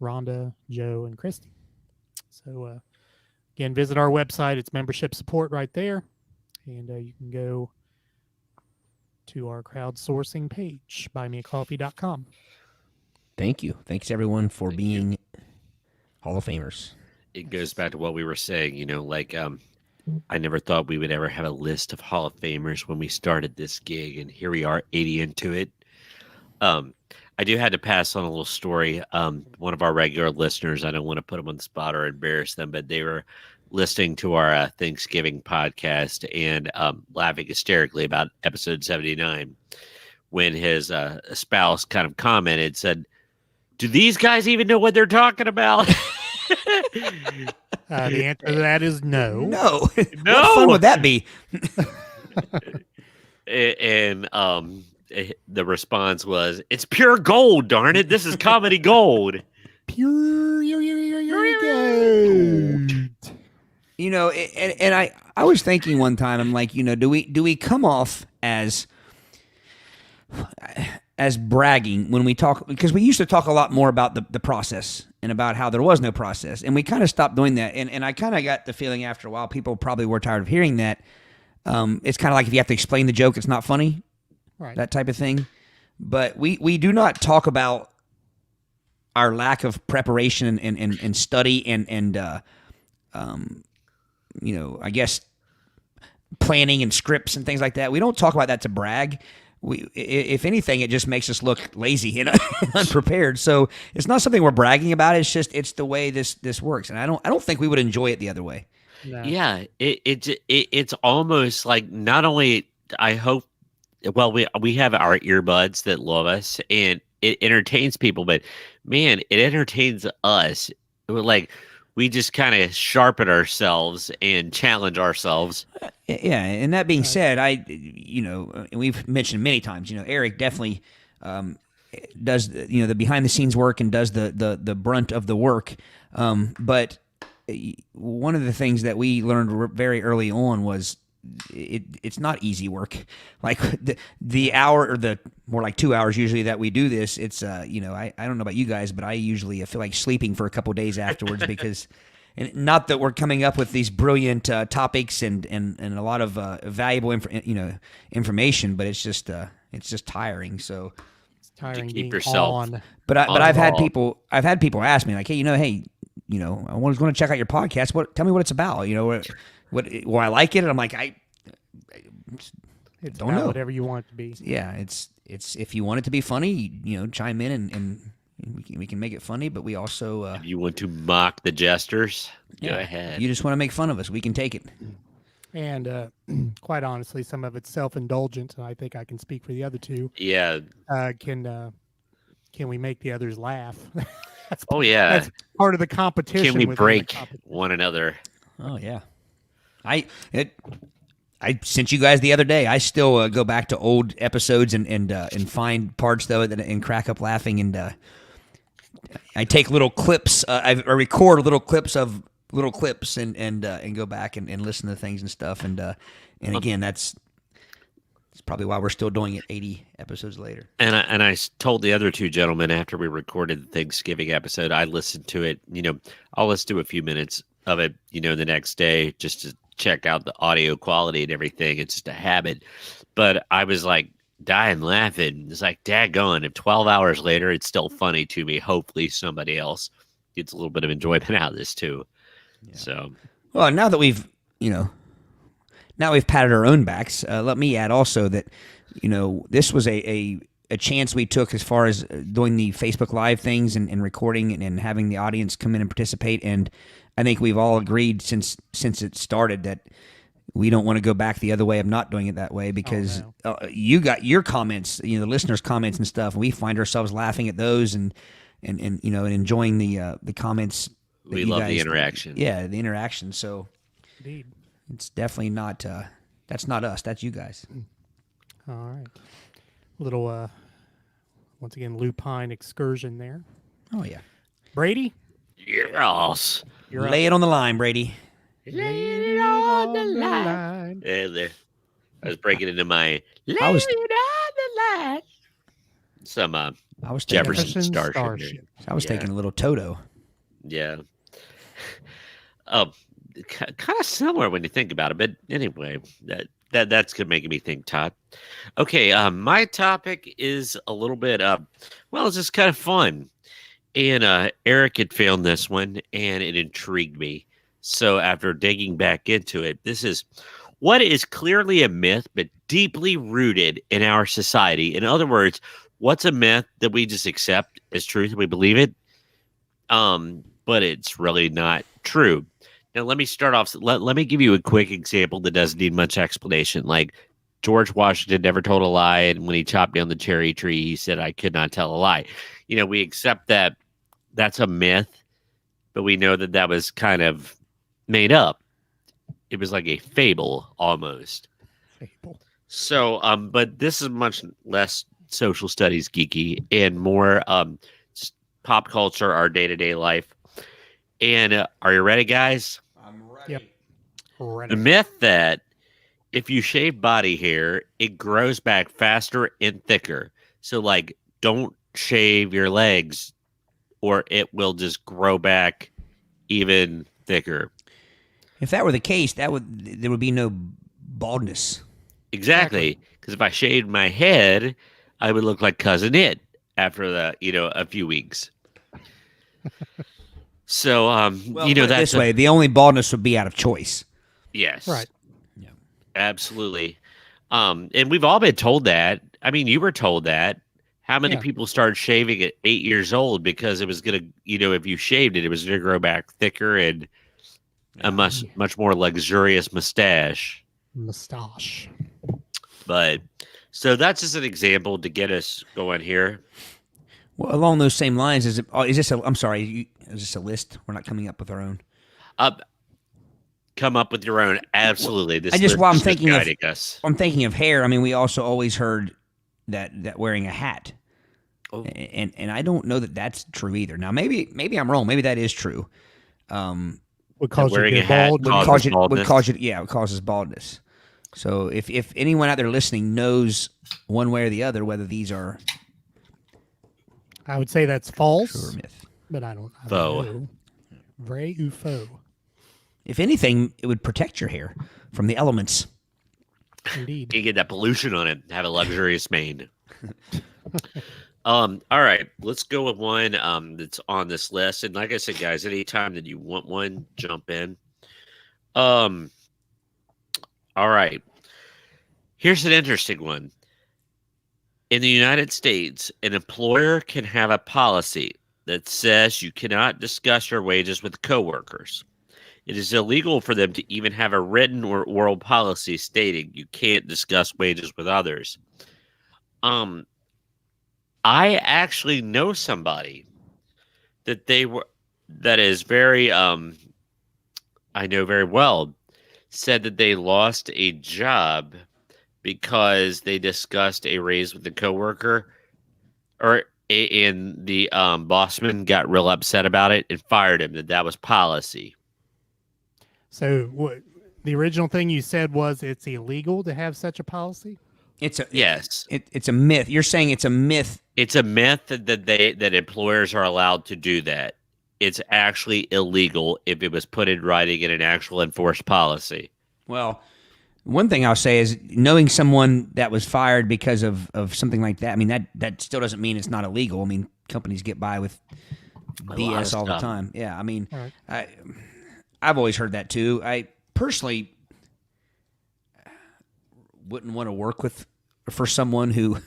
Rhonda, Joe, and Christy. So, again, visit our website. It's membership support right there. And you can go to our crowdsourcing page, buymeacoffee.com. Thank you. Thanks, everyone, for being Hall of Famers. It goes back to what we were saying, I never thought we would ever have a list of Hall of Famers when we started this gig, and here we are 80 into it. I do have to pass on a little story. One of our regular listeners, I don't want to put them on the spot or embarrass them, but they were listening to our Thanksgiving podcast and laughing hysterically about episode 79 when his spouse kind of commented, said, Do these guys even know what they're talking about? The answer to that is no. No. What No. fun would that be? And the response was, "It's pure gold, darn it! This is comedy gold." Pure gold. You know, and I was thinking one time, I'm like, you know, do we come off as bragging when we talk, because we used to talk a lot more about the process and about how there was no process, and we kind of stopped doing that, and I kind of got the feeling after a while people probably were tired of hearing that. It's kind of like if you have to explain the joke, it's not funny, Right. that type of thing. But we do not talk about our lack of preparation and study and you know, I guess planning and scripts and things like that. We don't talk about that to brag. If anything, it just makes us look lazy and unprepared. So it's not something we're bragging about. It's the way this works, and I don't think we would enjoy it the other way. No. Yeah, it's almost like, not only, I hope, well, we have our earbuds that love us and it entertains people, but man, it entertains us. Like, we just kind of sharpen ourselves and challenge ourselves. Yeah, and that being said, you know, we've mentioned many times, you know, Eric definitely does, you know, the behind the scenes work and does the brunt of the work. But one of the things that we learned very early on was it's not easy work. Like the hour, or the more like 2 hours usually that we do this, it's you know, I don't know about you guys, but I usually feel like sleeping for a couple of days afterwards because, and not that we're coming up with these brilliant topics and a lot of valuable information, but it's just tiring. So It's tiring keep being yourself on. but on I've the had ball. people ask me like, hey, you know, I was going to check out your podcast. Tell me what it's about. You know, will I like it? And I'm like, It's don't about know. whatever you want it to be. yeah, it's if you want it to be funny, you know, chime in and we can make it funny. But we also, If you want to mock the jesters, go ahead. you just want to make fun of us, we can take it. And quite honestly, some of it's self-indulgent, and I think I can speak for the other two. Yeah. Can we make the others laugh? That's Oh yeah. That's part of the competition. Can we within the break competition. one another? Oh yeah, I sent you guys the other day. I still go back to old episodes and find parts though and crack up laughing, and I take little clips. I record little clips of little clips and go back and listen to things and stuff. And again, that's probably why we're still doing it 80 episodes later. And I told the other two gentlemen after we recorded the Thanksgiving episode, I listened to it. You know, I'll listen to a few minutes of it, you know, the next day just to check out the audio quality and everything. It's just a habit. But I was like dying laughing. It's like, daggone, if 12 hours later it's still funny to me, hopefully somebody else gets a little bit of enjoyment out of this too. Yeah. So, well, now that we've patted our own backs, let me add also that, you know, this was a chance we took as far as doing the Facebook Live things and recording and having the audience come in and participate. And I think we've all agreed since it started that we don't want to go back the other way of not doing it that way, because you got your comments, you know, the listeners' comments and stuff, and we find ourselves laughing at those and you know, and enjoying the comments. We love the interaction. Yeah, the interaction. So Indeed. it's definitely not that's not us, that's you guys. All right. Little once again lupine excursion there. Oh yeah. Brady, yes. you're up. Lay it on the line, Brady. Lay it on the line. Yeah, there. I was breaking into my I was- some I was taking, Jefferson Starship. I was taking a little Toto. Yeah. Kind of similar when you think about it, but anyway, that's making me think, Todd. Okay, my topic is a little bit well, it's just kind of fun. And Eric had found this one and it intrigued me. So after digging back into it, this is what is clearly a myth but deeply rooted in our society. In other words, what's a myth that we just accept as truth and we believe it? But it's really not true. Now, let me start off. Let me give you a quick example that doesn't need much explanation. Like, George Washington never told a lie, and when he chopped down the cherry tree, he said, "I could not tell a lie." we accept that that's a myth, but we know that that was kind of made up. It was like a fable almost. Fable. So, but this is much less social studies geeky and more pop culture, our day-to-day life. And are you ready, guys? I'm ready. Yep. Ready. The myth that if you shave body hair, it grows back faster and thicker. So, like, don't shave your legs or it will just grow back even thicker. If that were the case, there would be no baldness. Exactly. Because if I shaved my head, I would look like Cousin It after a few weeks. So, Put it this way, the only baldness would be out of choice. Yes. Right. Yeah. Absolutely. And we've all been told that. I mean, you were told that. How many people started shaving at 8 years old because it was going to, if you shaved it, it was going to grow back thicker and a much more luxurious mustache. But so that's just an example to get us going here. Well, along those same lines, is this a list? We're not coming up with our own. Come up with your own. Absolutely. This I'm thinking guiding us. I'm thinking of hair. I mean, we also always heard that wearing a hat. Oh. And I don't know that that's true either. Now, maybe I'm wrong. Maybe that is true. Would cause you to wearing go a hat bald. Would causes baldness. So if anyone out there listening knows one way or the other whether these are I would say that's false. true or myth. But I don't Faux. know. Vrai ou faux? If anything, it would protect your hair from the elements. Indeed. You get that pollution on it. Have a luxurious mane. All right, let's go with one that's on this list. And like I said, guys, anytime that you want one, jump in. All right. Here's an interesting one. In the United States, an employer can have a policy that says you cannot discuss your wages with coworkers. It is illegal for them to even have a written or oral policy stating you can't discuss wages with others. I actually know somebody that is very I know very well, said that they lost a job because they discussed a raise with the coworker, and the bossman got real upset about it and fired him. That was policy. So what the original thing you said was it's illegal to have such a policy? Yes. It's a myth. You're saying it's a myth. It's a myth that employers are allowed to do that. It's actually illegal if it was put in writing in an actual enforced policy. Well, one thing I'll say is knowing someone that was fired because of something like that. I mean, that still doesn't mean it's not illegal. I mean, companies get by with BS all the time. Yeah, I mean, right. I've always heard that too. I personally wouldn't want to work for someone who,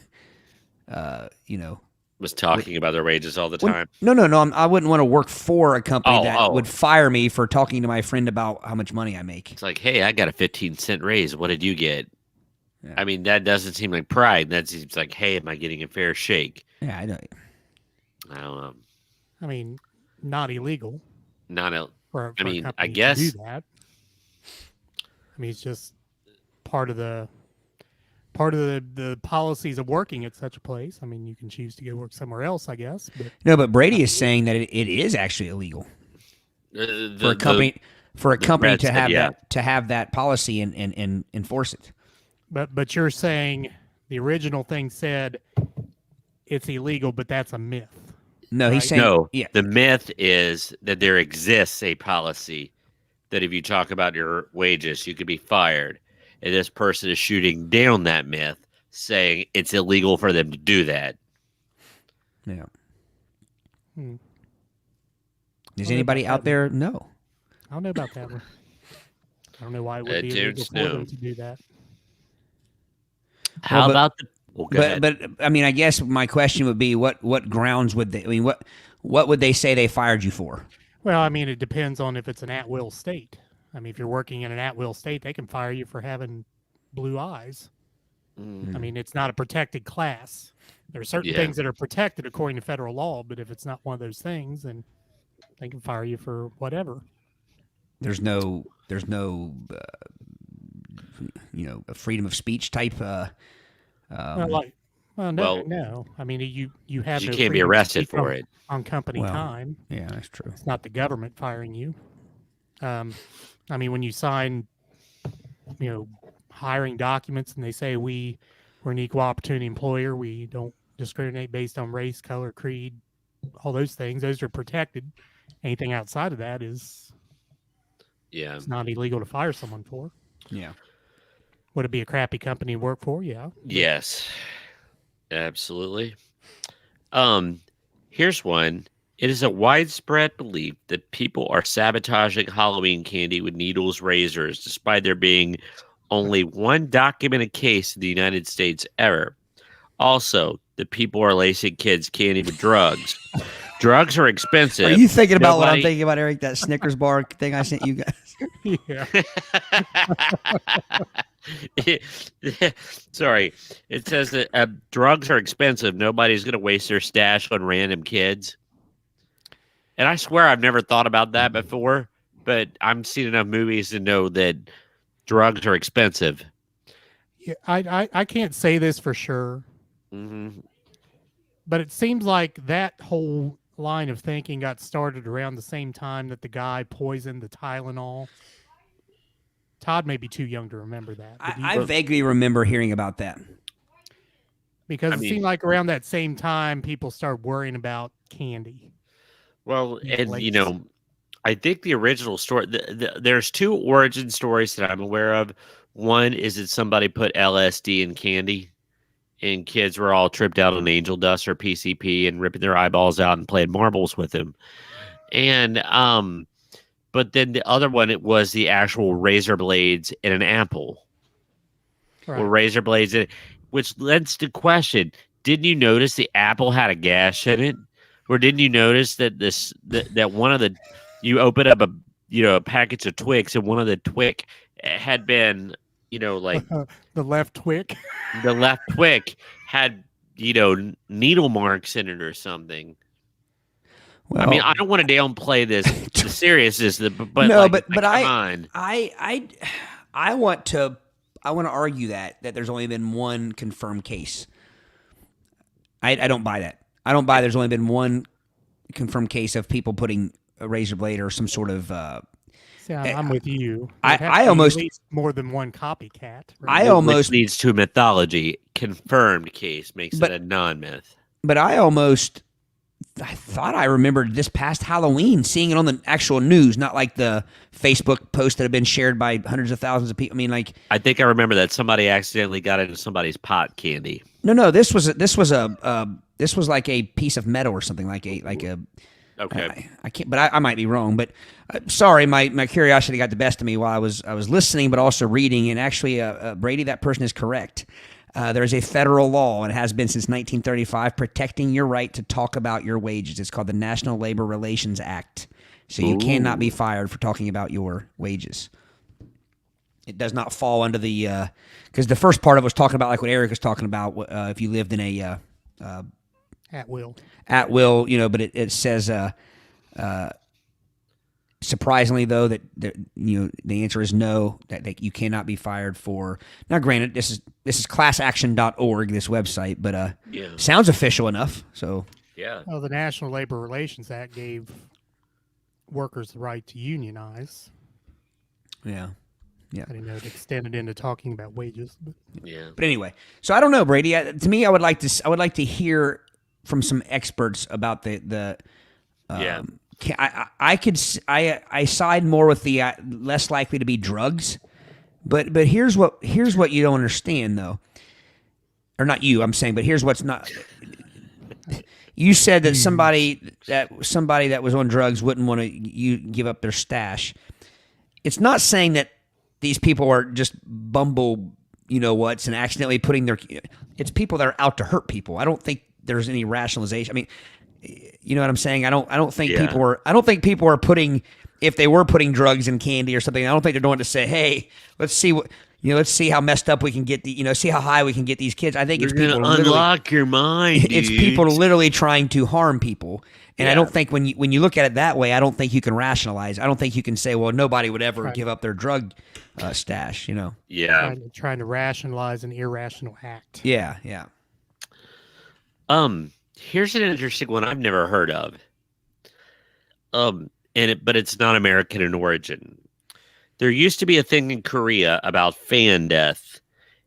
was talking about their wages all the time. No. I wouldn't want to work for a company that would fire me for talking to my friend about how much money I make. It's like, hey, I got a 15-cent raise. What did you get? Yeah. I mean, that doesn't seem like pride. That seems like, hey, am I getting a fair shake? Yeah, I know. I don't know. I mean, not illegal. I mean, a I company to guess. do that. I mean, it's just part of the policies of working at such a place. I mean, you can choose to go work somewhere else, I guess. But no, but Brady is saying that it is actually illegal for a company to have that policy and enforce it. But you're saying the original thing said it's illegal, but that's a myth. No, he's saying yeah. The myth is that there exists a policy that if you talk about your wages, you could be fired. And this person is shooting down that myth, saying it's illegal for them to do that. Yeah. Does anybody out there know? I don't know about that one. I don't know why it would be illegal for them to do that. How about the... Well, go ahead. But I mean, I guess my question would be, what grounds would they? I mean, what would they say they fired you for? Well, I mean, it depends on if it's an at-will state. I mean, if you're working in an at-will state, they can fire you for having blue eyes. I mean, it's not a protected class. There are certain Yeah. things that are protected according to federal law, but if it's not one of those things, then they can fire you for whatever. There's no a freedom of speech type. Well, no, Well, no. I mean, you have you no can't be freedom to arrested speak for on- it. on company Well, time. Yeah, that's true. It's not the government firing you. I mean, when you sign, hiring documents and they say we're an equal opportunity employer, we don't discriminate based on race, color, creed, all those things. Those are protected. Anything outside of that is Yeah. it's not illegal to fire someone for. Yeah. Would it be a crappy company to work for? Yeah. Yes. Absolutely. Here's one. It is a widespread belief that people are sabotaging Halloween candy with needles, razors, despite there being only one documented case in the United States ever. Also, that people are lacing kids' candy with drugs. Drugs are expensive. Are you thinking about what I'm Nobody- thinking about, Eric? That Snickers bar thing I sent you guys. Yeah. Sorry. It says that drugs are expensive. Nobody's going to waste their stash on random kids. And I swear I've never thought about that before, but I'm seeing enough movies to know that drugs are expensive. Yeah, I can't say this for sure, Mm-hmm. but it seems like that whole line of thinking got started around the same time that the guy poisoned the Tylenol. Todd may be too young to remember that. but I vaguely remember hearing about that. because I it mean- seemed like around that same time people started worrying about candy. Well, Yeah, and like- I think the original story. There's two origin stories that I'm aware of. One is that somebody put LSD in candy, and kids were all tripped out on angel dust or PCP and ripping their eyeballs out and playing marbles with them. And but then the other one, it was the actual razor blades in an apple, or razor blades in it, which leads to question: didn't you notice the apple had a gash in it? Or didn't you notice that that one of the you open up a package of Twix and one of the Twix had been like The left twick. the left Twix had needle marks in it or something. Well, I mean, I don't want to downplay the seriousness, but No, like, but come on. I want to argue that there's only been one confirmed case. I don't buy that. I don't buy there's only been one confirmed case of people putting a razor blade or some sort of. See, I'm with you. I- There'd have I to be almost- at least more than one copycat. I right? almost- Which leads to mythology. Confirmed case makes But- it a non-myth. But I thought I remembered this past Halloween seeing it on the actual news, not like the Facebook post that had been shared by hundreds of thousands of people. I mean, like, I think I remember that somebody accidentally got into somebody's pot candy. no, this was like a piece of metal or something, like a. Okay. I can't, but I might be wrong. But sorry, my curiosity got the best of me while I was listening, but also reading. And actually, Brady, that person is correct. There is a federal law, and it has been since 1935, protecting your right to talk about your wages. It's called the National Labor Relations Act. So you cannot be fired for talking about your wages. It does not fall under the because the first part of it was talking about like what Eric was talking about. If you lived in a At will. at will, but it says surprisingly though that the answer is no, that you cannot be fired for. Now granted, this is classaction.org, this website, but Yeah. sounds official enough. So Yeah. Well, the National Labor Relations Act gave workers the right to unionize. yeah. I didn't know it extended into talking about wages. But Yeah. But anyway, so I don't know, Brady. To me, I would like to hear from some experts about the Yeah. I side more with the less likely to be drugs, but here's what you don't understand though, or not you. I'm saying, but here's what's not. You said that somebody that was on drugs wouldn't want to give up their stash. It's not saying that these people are just bumble, what's and accidentally putting their. It's people that are out to hurt people. I don't think there's any rationalization. I mean, you know what I'm saying? I don't think Yeah. people are putting, if they were putting drugs in candy or something, I don't think they're going to say, hey, let's see what, let's see how messed up we can get see how high we can get these kids. I think You're it's people gonna unlock your mind. it's people dudes. literally trying to harm people. And I Yeah. don't think when you look at it that way, I don't think you can rationalize. I don't think you can say, well, nobody would ever Right. give up their drug stash. Yeah. Trying to rationalize an irrational act. Yeah. Here's an interesting one I've never heard of. But it's not American in origin. There used to be a thing in Korea about fan death,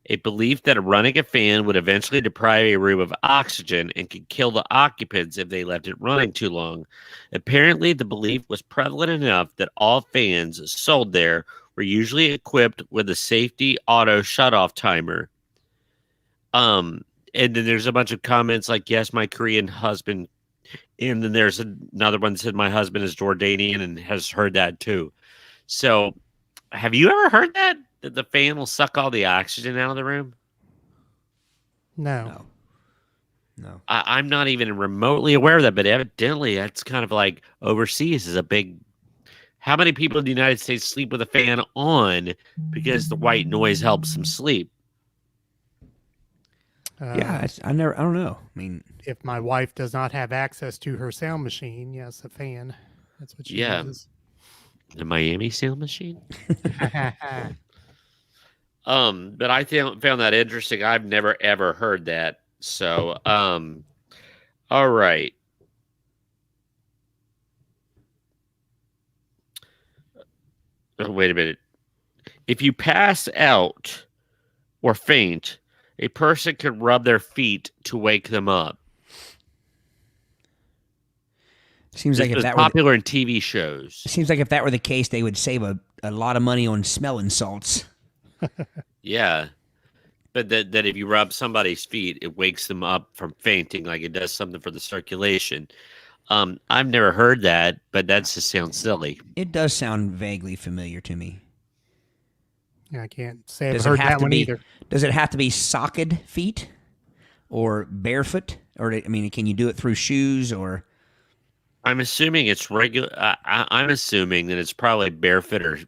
a belief that running a fan would eventually deprive a room of oxygen and could kill the occupants if they left it running too long. Apparently, the belief was prevalent enough that all fans sold there were usually equipped with a safety auto shutoff timer. And then there's a bunch of comments like, yes, my Korean husband. And then there's another one that said, my husband is Jordanian and has heard that too. So have you ever heard that the fan will suck all the oxygen out of the room? No. I'm not even remotely aware of that, but evidently that's kind of like overseas is a big. How many people in the United States sleep with a fan on because the white noise helps them sleep? I don't know. I mean, If my wife does not have access to her sound machine, yes, a fan. That's what she uses. The Miami sound machine. But I found that interesting. I've never ever heard that. So, all right. Oh, wait a minute. If you pass out or faint, a person can rub their feet to wake them up. seems This like if was that were popular in TV shows. seems like if that were the case, they would save a lot of money on smelling salts. Yeah. But that if you rub somebody's feet, it wakes them up from fainting, like it does something for the circulation. I've never heard that, but that just sounds silly. It does sound vaguely familiar to me. I can't say I've Does it heard have that to one be? either. Does it have to be socked feet, or barefoot, or can you do it through shoes or? I'm assuming it's regular. I'm assuming that it's probably barefoot or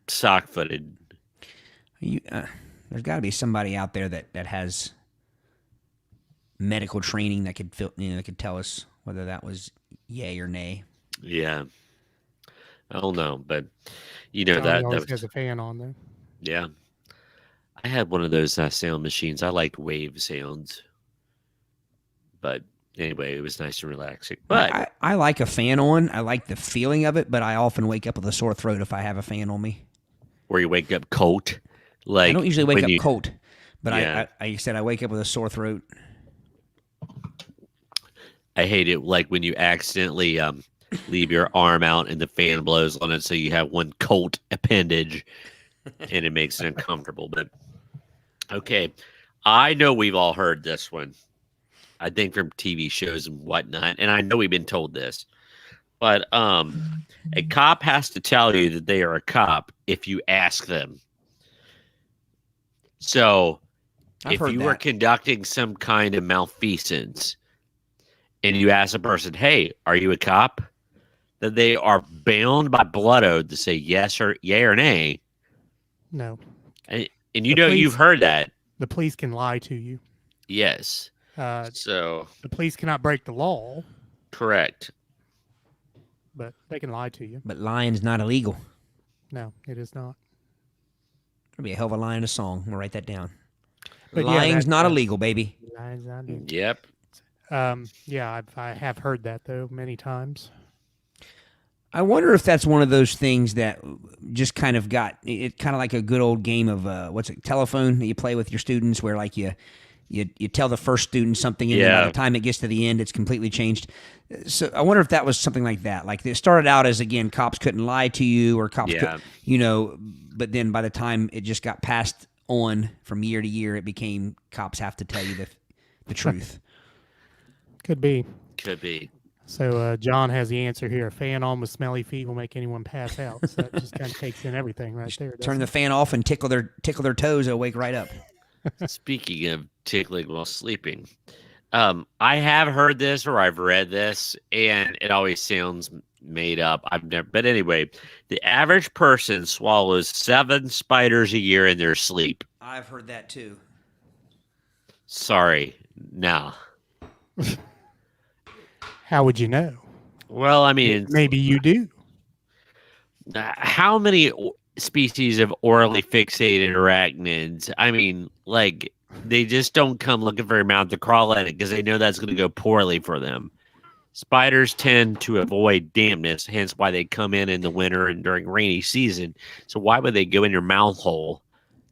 sock-footed. There's got to be somebody out there that has medical training that could that could tell us whether that was yay or nay. Yeah. I don't know, but Johnny that always was, has a fan on there. yeah. I had one of those sound machines. I liked wave sounds, but anyway, it was nice and relaxing. But I like a fan on. I like the feeling of it, but I often wake up with a sore throat if I have a fan on me. where you wake up cold, like I don't usually wake when up you- cold, but Yeah. I said I wake up with a sore throat. I hate it like when you accidentally leave your arm out and the fan blows on it, so you have one cold appendage, and it makes it uncomfortable. But okay, I know we've all heard this one. I think from TV shows and whatnot, and I know we've been told this. But a cop has to tell you that they are a cop if you ask them. So I've if heard you that. were conducting some kind of malfeasance and you ask a person, hey, are you a cop? That they are bound by blood oath to say yes or yay or nay. No, And The you've police- heard that. the police can lie to you. Yes. Uh, So the police cannot break the law, correct. but they can lie to you. But lying's not illegal. No, it is not. There'll be a hell of a lie in a song. We'll write that down. But yeah, Lying's that- not illegal, baby. Lying's not illegal. Yep. Yeah, I have heard that though many times. I wonder if that's one of those things that just kind of got it, kind of like a good old game of telephone that you play with your students, where like you tell the first student something, and then by Yeah. the time it gets to the end, it's completely changed. So I wonder if that was something like that. Like it started out as, again, cops couldn't lie to you, or cops, Yeah. but then by the time it just got passed on from year to year, it became cops have to tell you the truth. Could be. Could be. So John has the answer here. A fan on with smelly feet will make anyone pass out. So that just kind of takes in everything right there. Turn the fan off and tickle their toes, they'll wake right up. Speaking of tickling while sleeping, I have heard this or I've read this, and it always sounds made up. I've never. But anyway, the average person swallows 7 spiders a year in their sleep. I've heard that too. Sorry, no. How would you know? Well, I mean, Maybe you do. how many species of orally fixated arachnids? I mean, like, they just don't come looking for a mouth to crawl in it because they know that's going to go poorly for them. Spiders tend to avoid dampness, hence why they come in the winter and during rainy season. So why would they go in your mouth hole?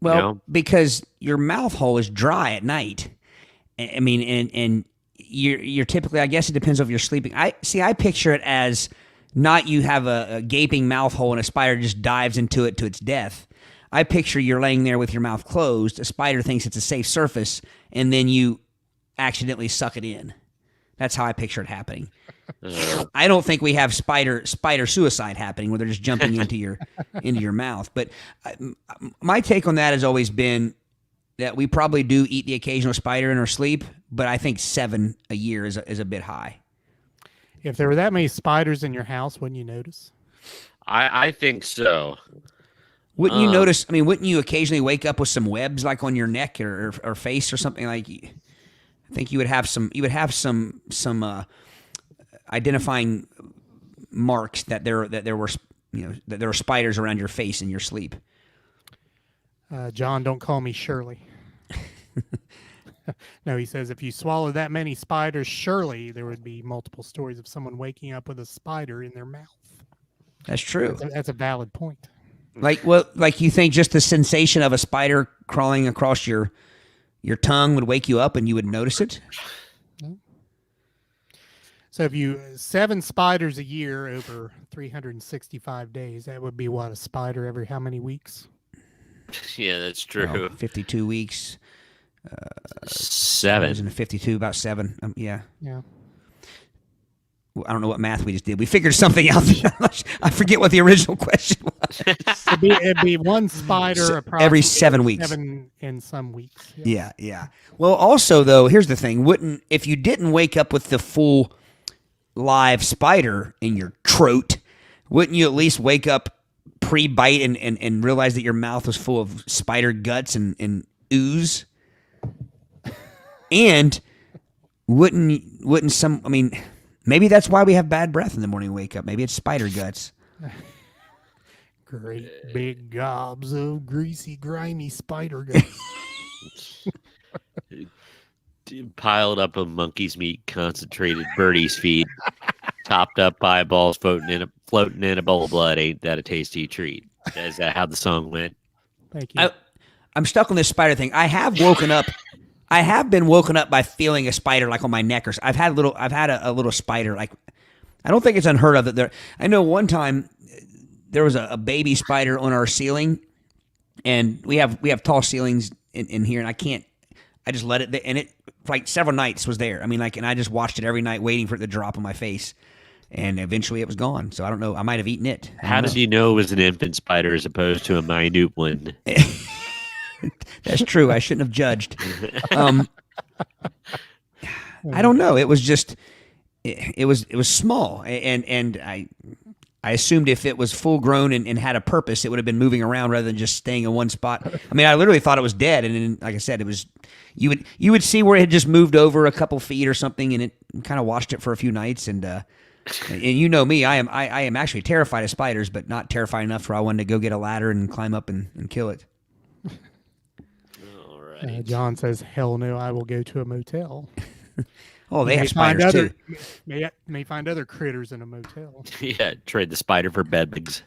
Well, You know? because your mouth hole is dry at night. I mean, and you're typically, I guess it depends if you're sleeping. I picture it as not you have a gaping mouth hole and a spider just dives into it to its death. I picture you're laying there with your mouth closed. A spider thinks it's a safe surface, and then you accidentally suck it in. That's how I picture it happening. I don't think we have spider suicide happening where they're just jumping into your mouth. But my take on that has always been that we probably do eat the occasional spider in our sleep, but I think 7 a year is a bit high. If there were that many spiders in your house, wouldn't you notice? I think so. Wouldn't you notice? I mean, wouldn't you occasionally wake up with some webs like on your neck or face or something like? I think you would have some. You would have some identifying marks that there were that there were spiders around your face in your sleep. John, don't call me Shirley. No, he says if you swallow that many spiders, surely there would be multiple stories of someone waking up with a spider in their mouth. That's true. That's a valid point. Like you think just the sensation of a spider crawling across your tongue would wake you up and you would notice it? So if you 7 spiders a year over 365 days, that would be what, a spider every how many weeks? Yeah, that's true. 52 weeks. 7. 52, about 7. Yeah. Yeah. I don't know what math we just did. We figured something out. I forget what the original question was. It'd be 1 spider approximately every 7 weeks. 7 in some weeks. Yeah. Well, also though, here's the thing: if you didn't wake up with the full live spider in your throat, wouldn't you at least wake up pre-bite and realize that your mouth was full of spider guts and ooze? And wouldn't some? I mean. Maybe that's why we have bad breath in the morning we wake up. Maybe it's spider guts. Great big gobs of greasy, grimy spider guts. Piled up of monkey's meat, concentrated birdie's feed, topped up eyeballs floating in a bowl of blood. Ain't that a tasty treat? Is that how the song went? Thank you. I'm stuck on this spider thing. I have been woken up by feeling a spider like on my neck, or I've had a little spider. Like, I don't think it's unheard of that there. I know one time there was a baby spider on our ceiling, and we have tall ceilings in here, and I just let it, and it for like several nights was there. I mean, and I just watched it every night, waiting for it to drop on my face, and eventually it was gone. So I don't know. I might have eaten it. How did you know it was an infant spider as opposed to a minute one? That's true. I shouldn't have judged. I don't know. It was just it was small, and I assumed if it was full grown and had a purpose, it would have been moving around rather than just staying in one spot. I mean, I literally thought it was dead, and then, like I said, it was you would see where it had just moved over a couple feet or something, and it kind of watched it for a few nights. And you know me, I am actually terrified of spiders, but not terrified enough where I wanted to go get a ladder and climb up and kill it. John says, "Hell no, I will go to a motel." Oh, they have spiders too. May find other critters in a motel. Yeah, trade the spider for bed bugs.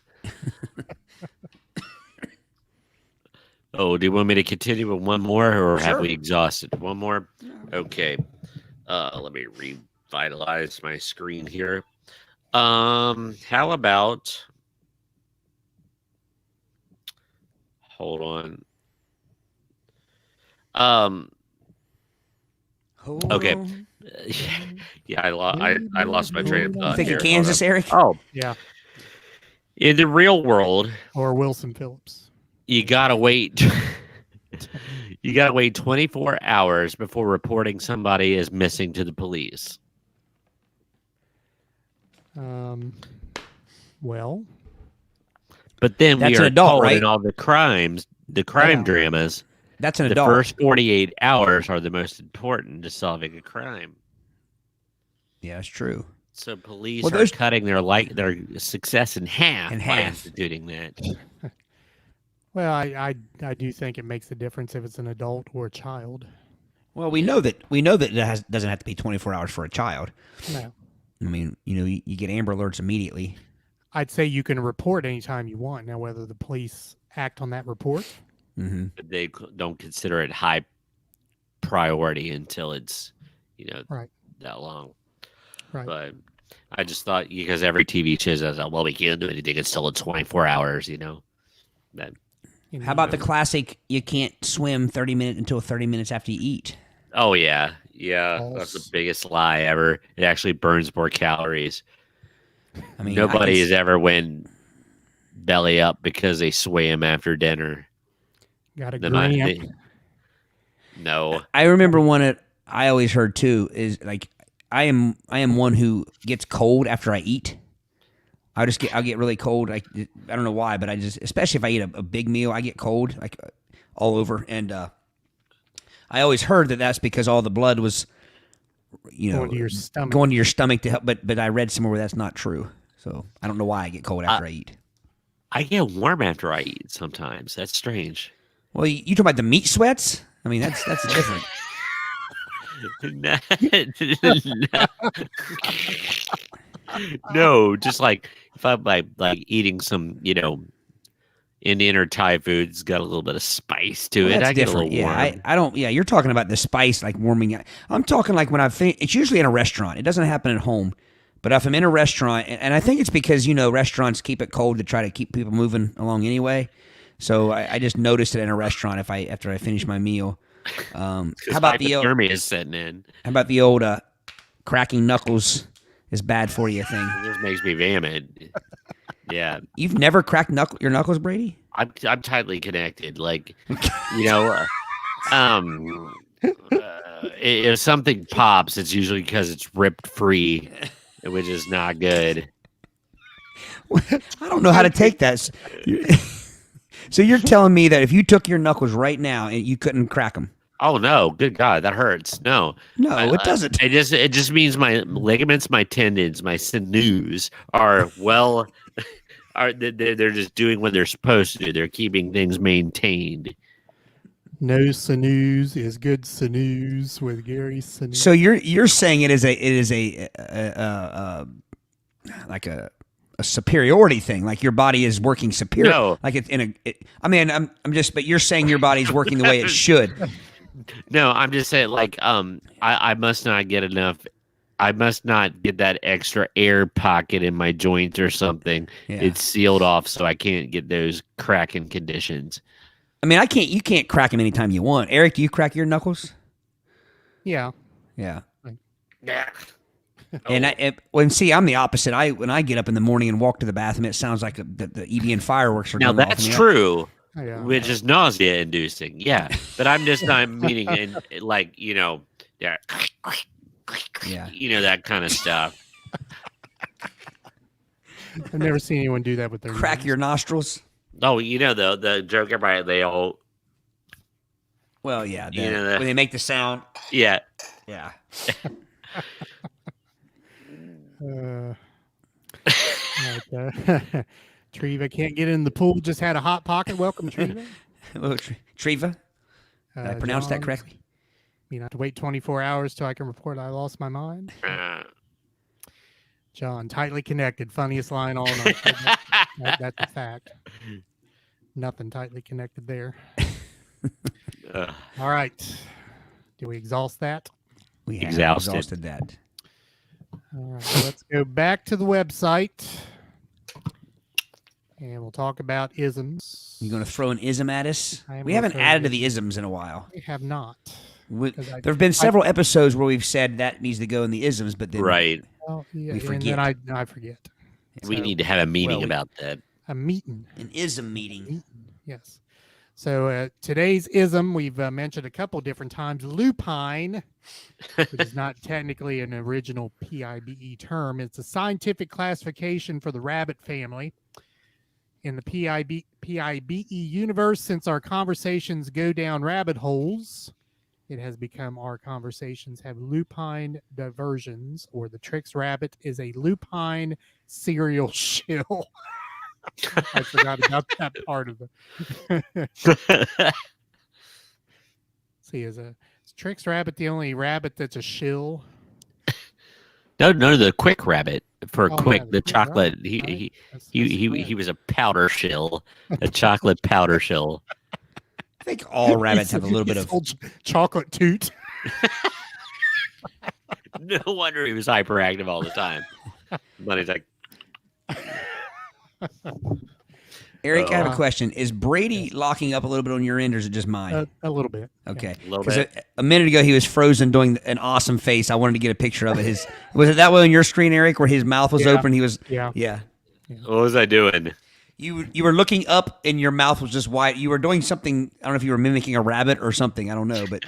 Oh, do you want me to continue with one more, or have we exhausted one more? Okay. Let me revitalize my screen here. How about? Hold on. Okay. Yeah, I lost my train of thought. You think here. of Kansas, Eric? Oh, Yeah, in the real world, or Wilson Phillips. you gotta wait. You gotta wait 24 hours before reporting somebody is missing to the police. Well, But then That's we an are adult, told right? in all the crime Yeah. dramas, That's an the adult. first 48 hours are the most important to solving a crime. Yeah, it's true. So police Well, are those- cutting their success in half In by half. instituting that. well, I do think it makes a difference if it's an adult or a child. Well, we know that it doesn't have to be 24 hours for a child. No. I mean, you get Amber Alerts immediately. I'd say you can report anytime you want. Now, whether the police act on that report, Mm-hmm. But they don't consider it high priority until it's, Right. that long. right? But I just thought, because every TV show says, well, we can't do anything until it's 24 hours, That, And How about the classic? You can't swim 30 minutes until 30 minutes after you eat. oh, yeah. Yeah. That's False. the biggest lie ever. It actually burns more calories. I mean, Nobody has ever went belly up because they swam after dinner. got a The grant? money- No. I remember one that I always heard too is like I am one who gets cold after I eat. I'll get really cold. I don't know why, but I just, especially if I eat a big meal, I get cold like all over. And I always heard that that's because all the blood was, Going to your stomach. going to your stomach to help. But I read somewhere where that's not true. So I don't know why I get cold after I eat. I get warm after I eat sometimes. That's strange. Well, you talk about the meat sweats. I mean, that's different. No, just like if I'm like eating some, Indian or Thai food, it's got a little bit of spice to Well, it. that's I get a different. little warm. Yeah, I don't. Yeah, you're talking about the spice, like warming. I'm talking like when it's usually in a restaurant. It doesn't happen at home. But if I'm in a restaurant, and I think it's because restaurants keep it cold to try to keep people moving along anyway. So I just noticed it in a restaurant after I finish my meal. How about the hypothermia is setting in? old cracking knuckles is bad for you thing? It just makes me vomit. Yeah, You've never cracked your knuckles, Brady? I'm tightly connected. Like, if something pops, it's usually because it's ripped free, which is not good. I don't know how to take that. So you're telling me that if you took your knuckles right now, you couldn't crack them? Oh no! Good God, that hurts. No, No, it doesn't. It just means my ligaments, my tendons, my sinews are they're just doing what they're supposed to do. They're keeping things maintained. No sinews is good sinews with Gary Sinews. So you're saying it is a like a superiority thing, like your body is working superior. No. Like it's but you're saying your body's working the way it should. No, I'm just saying, like, I must not get enough. I must not get that extra air pocket in my joint or something. Yeah. It's sealed off, so I can't get those cracking conditions. I mean, you can't crack them anytime you want. Eric, do you crack your knuckles? Yeah. Yeah. Yeah. And I'm the opposite. When I get up in the morning and walk to the bathroom, it sounds like the EBN fireworks are Now going off. that's true, Yeah. which is nausea inducing. Yeah, but I'm just not meaning it like yeah, Yeah. that kind of stuff. I've never seen anyone do that with their Crack nose. your nostrils. Oh, the joke everybody they all Well, yeah. Yeah. When they make the sound. yeah. Yeah. Right, Treva can't get in the pool. Just had a hot pocket. Welcome, Treva. Hello, Treva. Did I pronounce that John, correctly? You have to wait 24 hours till I can report I lost my mind. John, tightly connected. Funniest line all night. That's a fact. Nothing tightly connected there. All right. Do we exhaust that? We have Exhausted. exhausted that. All right. Let's go back to the website. And we'll talk about isms. You going to throw an ism at us? I am We gonna haven't throw added to an the isms in a while. We have not. 'Cause There have been several episodes where we've said that needs to go in the isms, but then Right. Well, yeah, We and forget. then I forget. We So, need to have a meeting Well, about that. a meeting. an ism meeting. Yes. So today's ism we've mentioned a couple different times. Lupine, which is not technically an original PIBE term. It's a scientific classification for the rabbit family. In the PIBE universe, since our conversations go down rabbit holes, it has become our conversations have lupine diversions, or the Trix rabbit is a lupine serial shill. I forgot about that part of it. See, is Trix rabbit the only rabbit that's a shill? No, the quick rabbit for Oh, quick, yeah, the the quick chocolate. rabbit, He right? he That's he right. he was a powder shill, a chocolate powder shill. I think all rabbits have a little bit He's of. old chocolate toot. No wonder he was hyperactive all the time. But he's like, Eric, I have a question. Is Brady locking up a little bit on your end, or is it just mine? A little bit. Okay. A little 'Cause bit. A minute ago, he was frozen doing an awesome face. I wanted to get a picture of it. Was it that way on your screen, Eric, where his mouth was Yeah. open? He was. Yeah. Yeah. what was I doing? You were looking up, and your mouth was just wide. You were doing something. I don't know if you were mimicking a rabbit or something. I don't know, but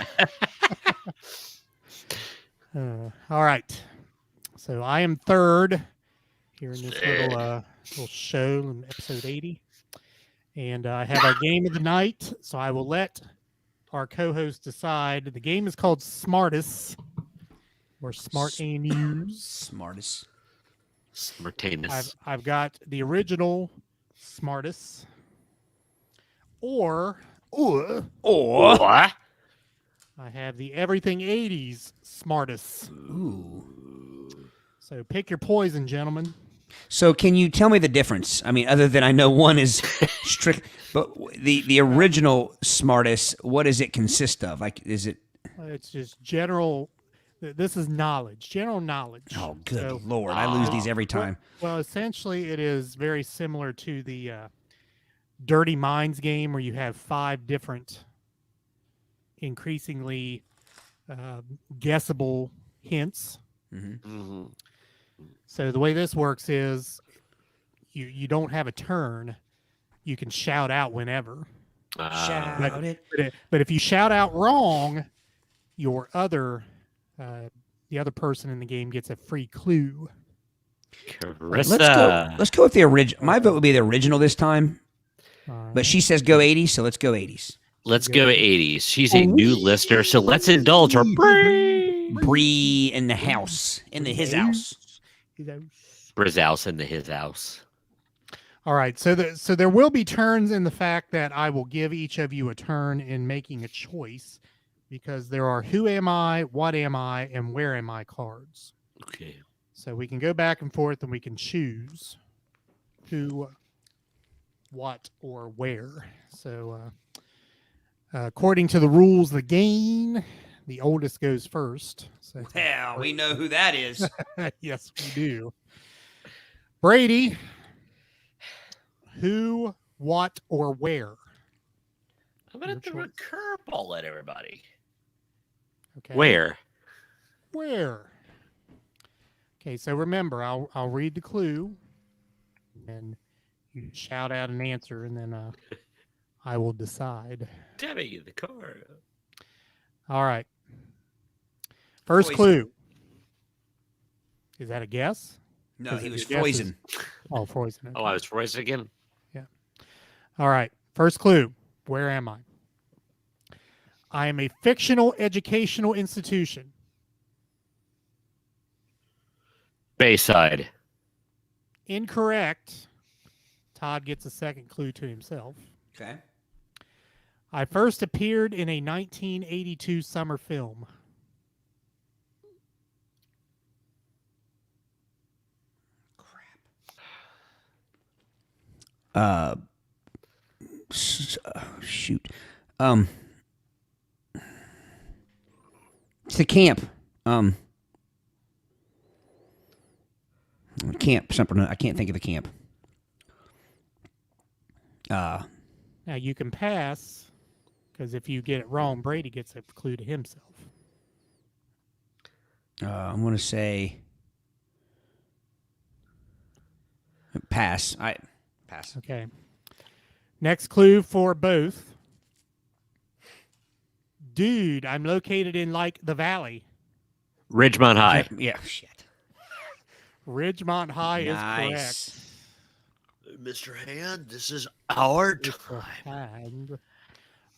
All right. So I am third here in this little show in episode 80. And I have our game of the night. So I will let our co-host decide. The game is called Smartest, or Smart News. smartest. Smartainous. I've got the original Smartest, or Or What? I have the Everything 80s Smartest. So pick your poison, gentlemen. so, can you tell me the difference? I mean, other than I know one is strict, but the original smartest. What does it consist of? Like, is it? It's just general. This is knowledge, general knowledge. Oh, good So, Lord! I lose these every time. well, essentially, it is very similar to the Dirty Minds game, where you have 5 different, increasingly guessable hints. Mhm. So the way this works is, you don't have a turn. You can shout out whenever. Shout it. But if you shout out wrong, your the other person in the game gets a free clue. Carissa. Let's go with the original. My vote would be the original this time, All but she says go 80s, so let's go 80s. Let's go 80s. She's a new listener, so let's indulge her. Bree in the house, his house. Brizhouse into his house. All right, so there will be turns in the fact that I will give each of you a turn in making a choice, because there are who am I, what am I, and where am I cards. Okay. So we can go back and forth and we can choose who, what, or where. So according to the rules of the game, the oldest goes first. So Well, we know who that is. yes, we do. Brady, who, what, or where? I'm going to throw a curveball at everybody. Okay. Where? Where? Okay, so remember, I'll read the clue, and you shout out an answer, and then I will decide. Debbie, the car. All right. First Poison. clue. Is that a guess? No, he was Your guess is- poison. Oh, Frozen. Oh, I was voiced again. All right. First clue. Where am I? I am a fictional educational institution. Bayside. Incorrect. Todd gets a second clue to himself. Okay. I first appeared in a 1982 summer film. Shoot. It's the camp. Camp. Something. I can't think of the camp. Now you can pass, because if you get it wrong, Brady gets a clue to himself. I'm gonna say pass. I pass. Okay. Next clue for both. Dude, I'm located in like the valley. Ridgemont High. Yeah, shit. Ridgemont High is Nice. correct. Mr. Hand, this is our Mr. Hand.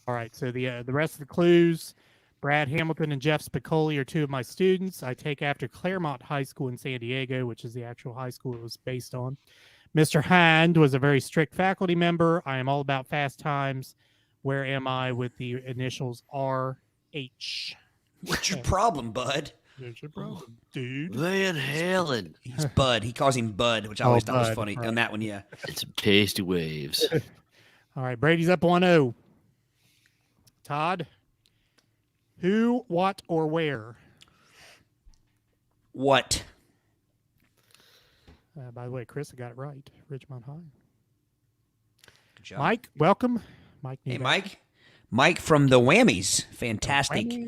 All right, so the rest of the clues: Brad Hamilton and Jeff Spicoli are two of my students. I take after Claremont High School in San Diego, which is the actual high school it was based on. Mr. Hand was a very strict faculty member. I am all about fast times. Where am I with the initials RH? What's your problem, bud? What's your problem, dude? Van Halen. He's Bud. He calls him Bud, which I Oh, always thought was Bud, funny. right. On that one, yeah. It's tasty waves. All right, Brady's up 1-0. Todd, who, what, or where? What? By the way, Chris got it right. Ridgemont High. Good job. Mike, welcome. Mike. Hey, Newback. Mike. Mike from the Whammies. Fantastic Yeah,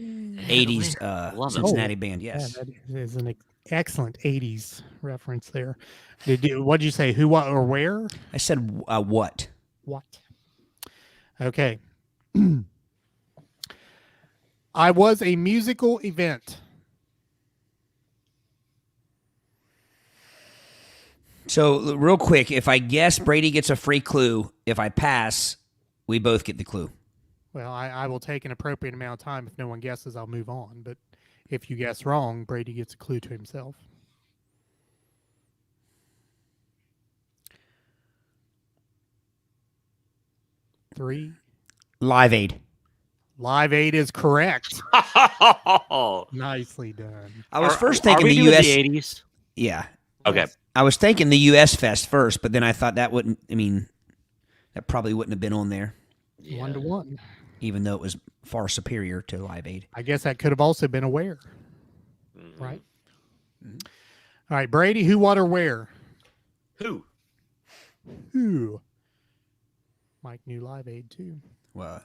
80s Love it. Cincinnati band. Yes. that is an excellent 80s reference there. What'd you say? Who, what, or where? I said what? What? Okay. I was a musical event. So, real quick, if I guess, Brady gets a free clue. If I pass, we both get the clue. Well, I will take an appropriate amount of time. If no one guesses, I'll move on. But if you guess wrong, Brady gets a clue to himself. Three. Live Aid. Live Aid is correct. Nicely done. I was first Are thinking we the doing U.S. the 80s? Yeah. Okay. I was thinking the U.S. Fest first, but then I thought that wouldn't, that probably wouldn't have been on there, 1-1. even though it was far superior to Live Aid. I guess that could have also been a where. Right? All right, Brady, who, what, or where? Who? Who? Mike knew Live Aid too. Well,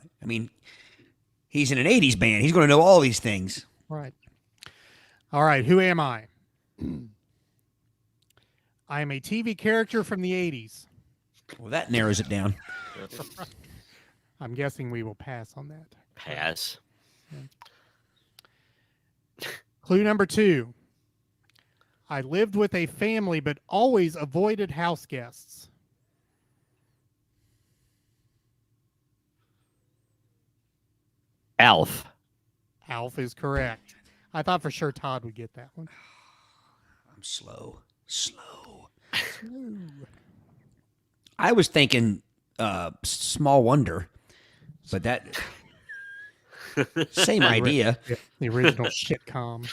he's in an 80s band. He's going to know all these things. Right. All right, who am I? I am a TV character from the 80s. Well, that narrows it down. I'm guessing we will pass on that. Pass. Clue number 2. I lived with a family but always avoided house guests. Alf. Alf is correct. I thought for sure Todd would get that one. I'm slow. I was thinking Small Wonder, but that same idea. Yeah, the original shitcom.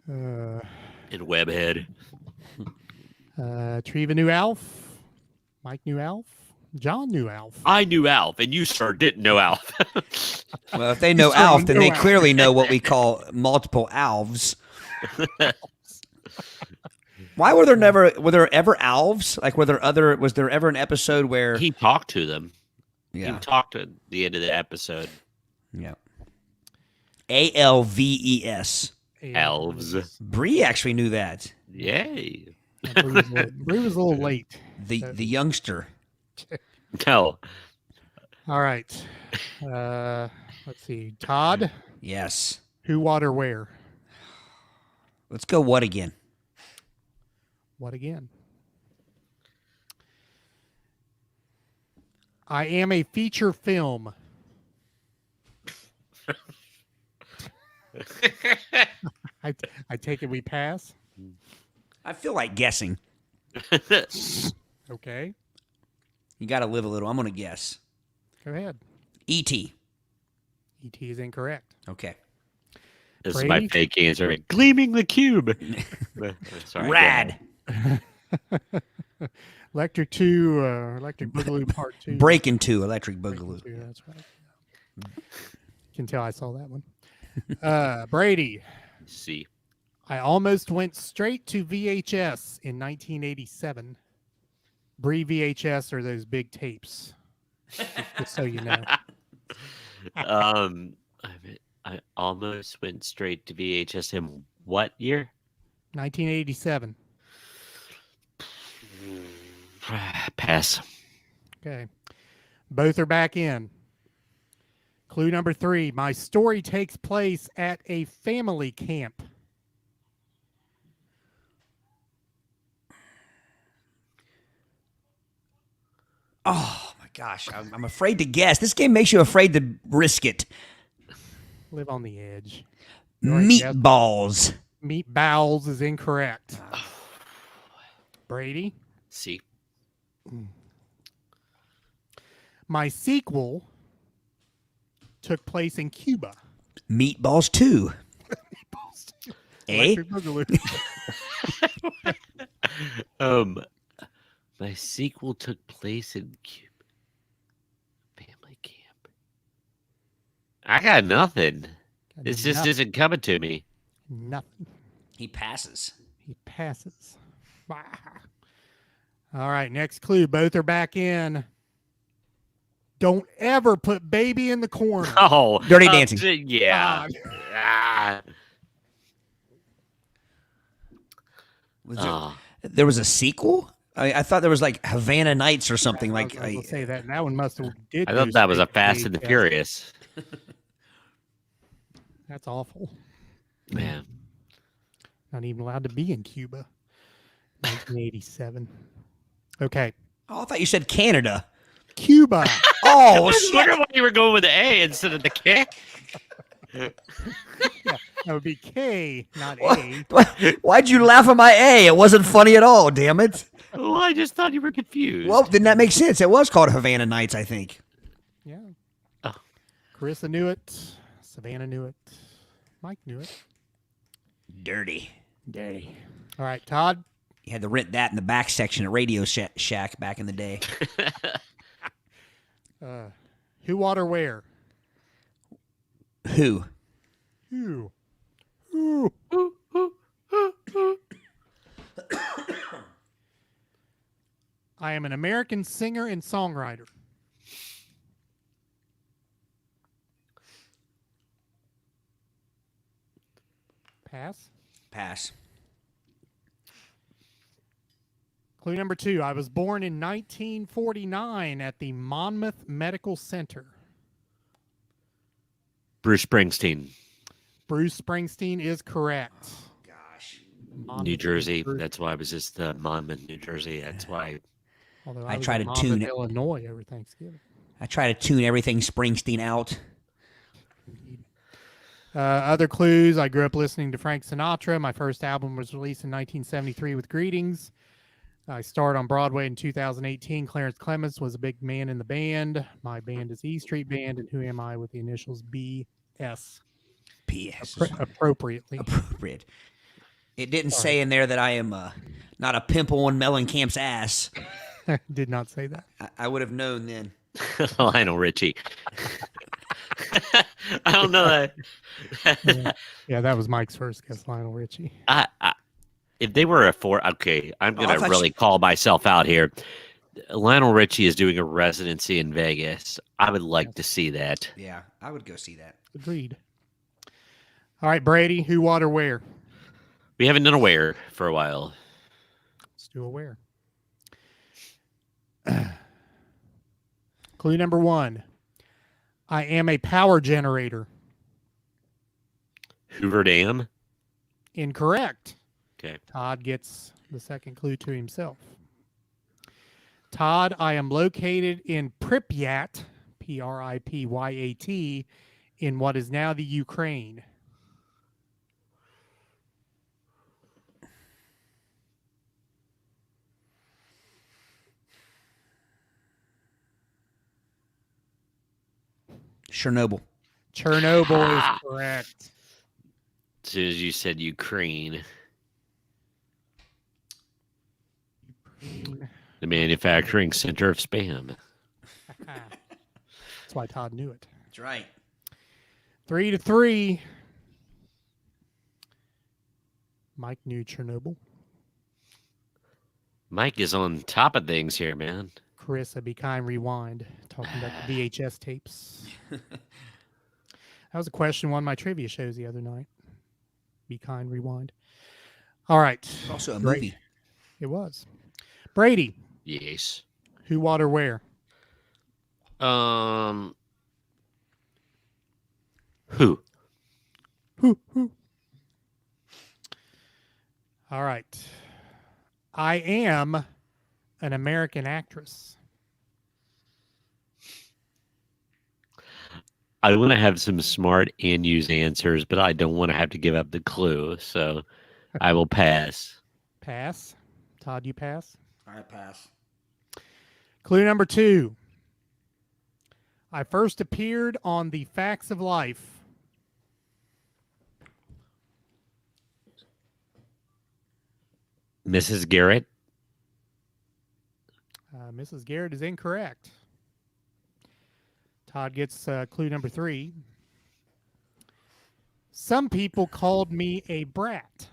In Webhead. Treva knew Alf. Mike knew Alf. John knew Alf. I knew Alf, and you, sir, didn't know Alf. Well, if they know Certainly Alf, then know they Alf. clearly know what we call multiple Alves. Why were there ever Alves? Like, was there ever an episode where He talked to them. yeah, He talked at the end of the episode. yeah. Alves. Elves. Bree actually knew that. Yay. Bree was a little late. The youngster. No. All right. Let's see. Todd, Yes. who, what, or where? Let's go what again? What again? I am a feature film. I take it we pass. I feel like guessing. Okay. You got to live a little. I'm going to guess. Go ahead. E.T. E.T. is incorrect. Okay. This is my Brady? fake answer. Gleaming the cube. Sorry, Rad. Electric 2, Electric Boogaloo Part 2. Break into Electric Boogaloo. Two, that's right. Can tell I saw that one. Brady, See. I almost went straight to VHS in 1987. Bree VHS are those big tapes. Just so you know. I almost went straight to VHS in what year? 1987. Pass. Okay. Both are back in. Clue number 3. My story takes place at a family camp. Oh my gosh, I'm afraid to guess. This game makes you afraid to risk it. Live on the edge. Right, yes. Meatballs. Meat bowels is incorrect. Brady. See, My sequel took place in Cuba. Meatballs 2. Eh? Electric Boogaloo. my sequel took place in Cuba. Family camp. I got nothing. This just Nothing. isn't coming to me. Nothing. He passes. He passes. Bah. All right, next clue. Both are back in. Don't ever put baby in the corner. Oh, Dirty Dancing. Yeah. Ah. There was a sequel? I thought there was like Havana Nights or something. I was gonna say that. That one must have did. I go thought that was a straight to Fast and the VHS. Furious. That's awful. Man. Not even allowed to be in Cuba. 1987. Okay. Oh, I thought you said Canada. Cuba. Oh, I was shit. wondering why you were going with the A instead of the K. That would be K, not A. Why'd you laugh at my A? It wasn't funny at all, damn it. Well, I just thought you were confused. Well, didn't that make sense? It was called Havana Nights, I think. Yeah. Oh. Carissa knew it. Savannah knew it. Mike knew it. Dirty. Day. All right, Todd. You had to rent that in the back section at Radio Shack back in the day. Who, what, or where? Who? Who? Who? I am an American singer and songwriter. Pass. Pass. Clue number 2. I was born in 1949 at the Monmouth Medical Center. Bruce Springsteen, Bruce Springsteen is correct. Gosh. Monmouth, New Jersey. Jersey. That's why I was just Monmouth, New Jersey. That's why. Although I was try in to Monmouth, tune it. Illinois over Thanksgiving. I try to tune everything Springsteen out. Other clues. I grew up listening to Frank Sinatra. My first album was released in 1973 with Greetings. I starred on Broadway in 2018. Clarence Clemens was a big man in the band. My band is E Street Band, and Who Am I with the initials BS. P.S. Appropriately. Appropriate. It didn't Sorry. say in there that I am not a pimple on Mellencamp's ass. Did not say that. I would have known then. Lionel Richie. I don't know that. Yeah, that was Mike's first guess, Lionel Richie. If they were a four, okay, I'm Oh, I gonna thought really you- call myself out here. Lionel Richie is doing a residency in Vegas. I would like to see that. Yeah, I would go see that. Agreed. All right, Brady, who, what, or where? We haven't done a where for a while. Let's do a where. Clue number 1. I am a power generator. Hoover Dam. Incorrect. Okay. Todd gets the second clue to himself. Todd, I am located in Pripyat, Pripyat, in what is now the Ukraine. Chernobyl. Chernobyl is correct. As soon as you said Ukraine, the manufacturing center of spam. That's why Todd knew it. That's right. 3-3. Mike knew Chernobyl. Mike is on top of things here, man. Chris, Be Kind Rewind, talking about the VHS tapes. That was a question on one of my trivia shows the other night. Be Kind Rewind. All right. It's also a Great. movie. It was. Brady, Yes. who, what, or where? Who? All right. I am an American actress. I want to have some smart and use answers, but I don't want to have to give up the clue, so I will pass. Pass. Todd, you pass. I pass. Clue number 2. I first appeared on The Facts of Life. Mrs. Garrett. Mrs. Garrett is incorrect. Todd gets clue number 3. Some people called me a brat.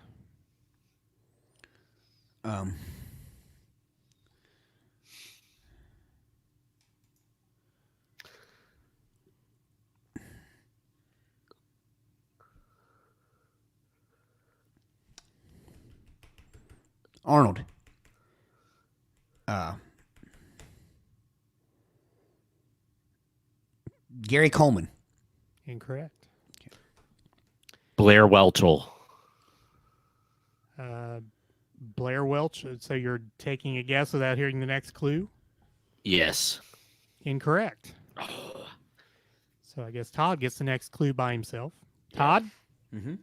Arnold. Gary Coleman. Incorrect. Blair Welchel. Blair Welch. So you're taking a guess without hearing the next clue? Yes. Incorrect. So I guess Todd gets the next clue by himself. Todd? Mm-hmm.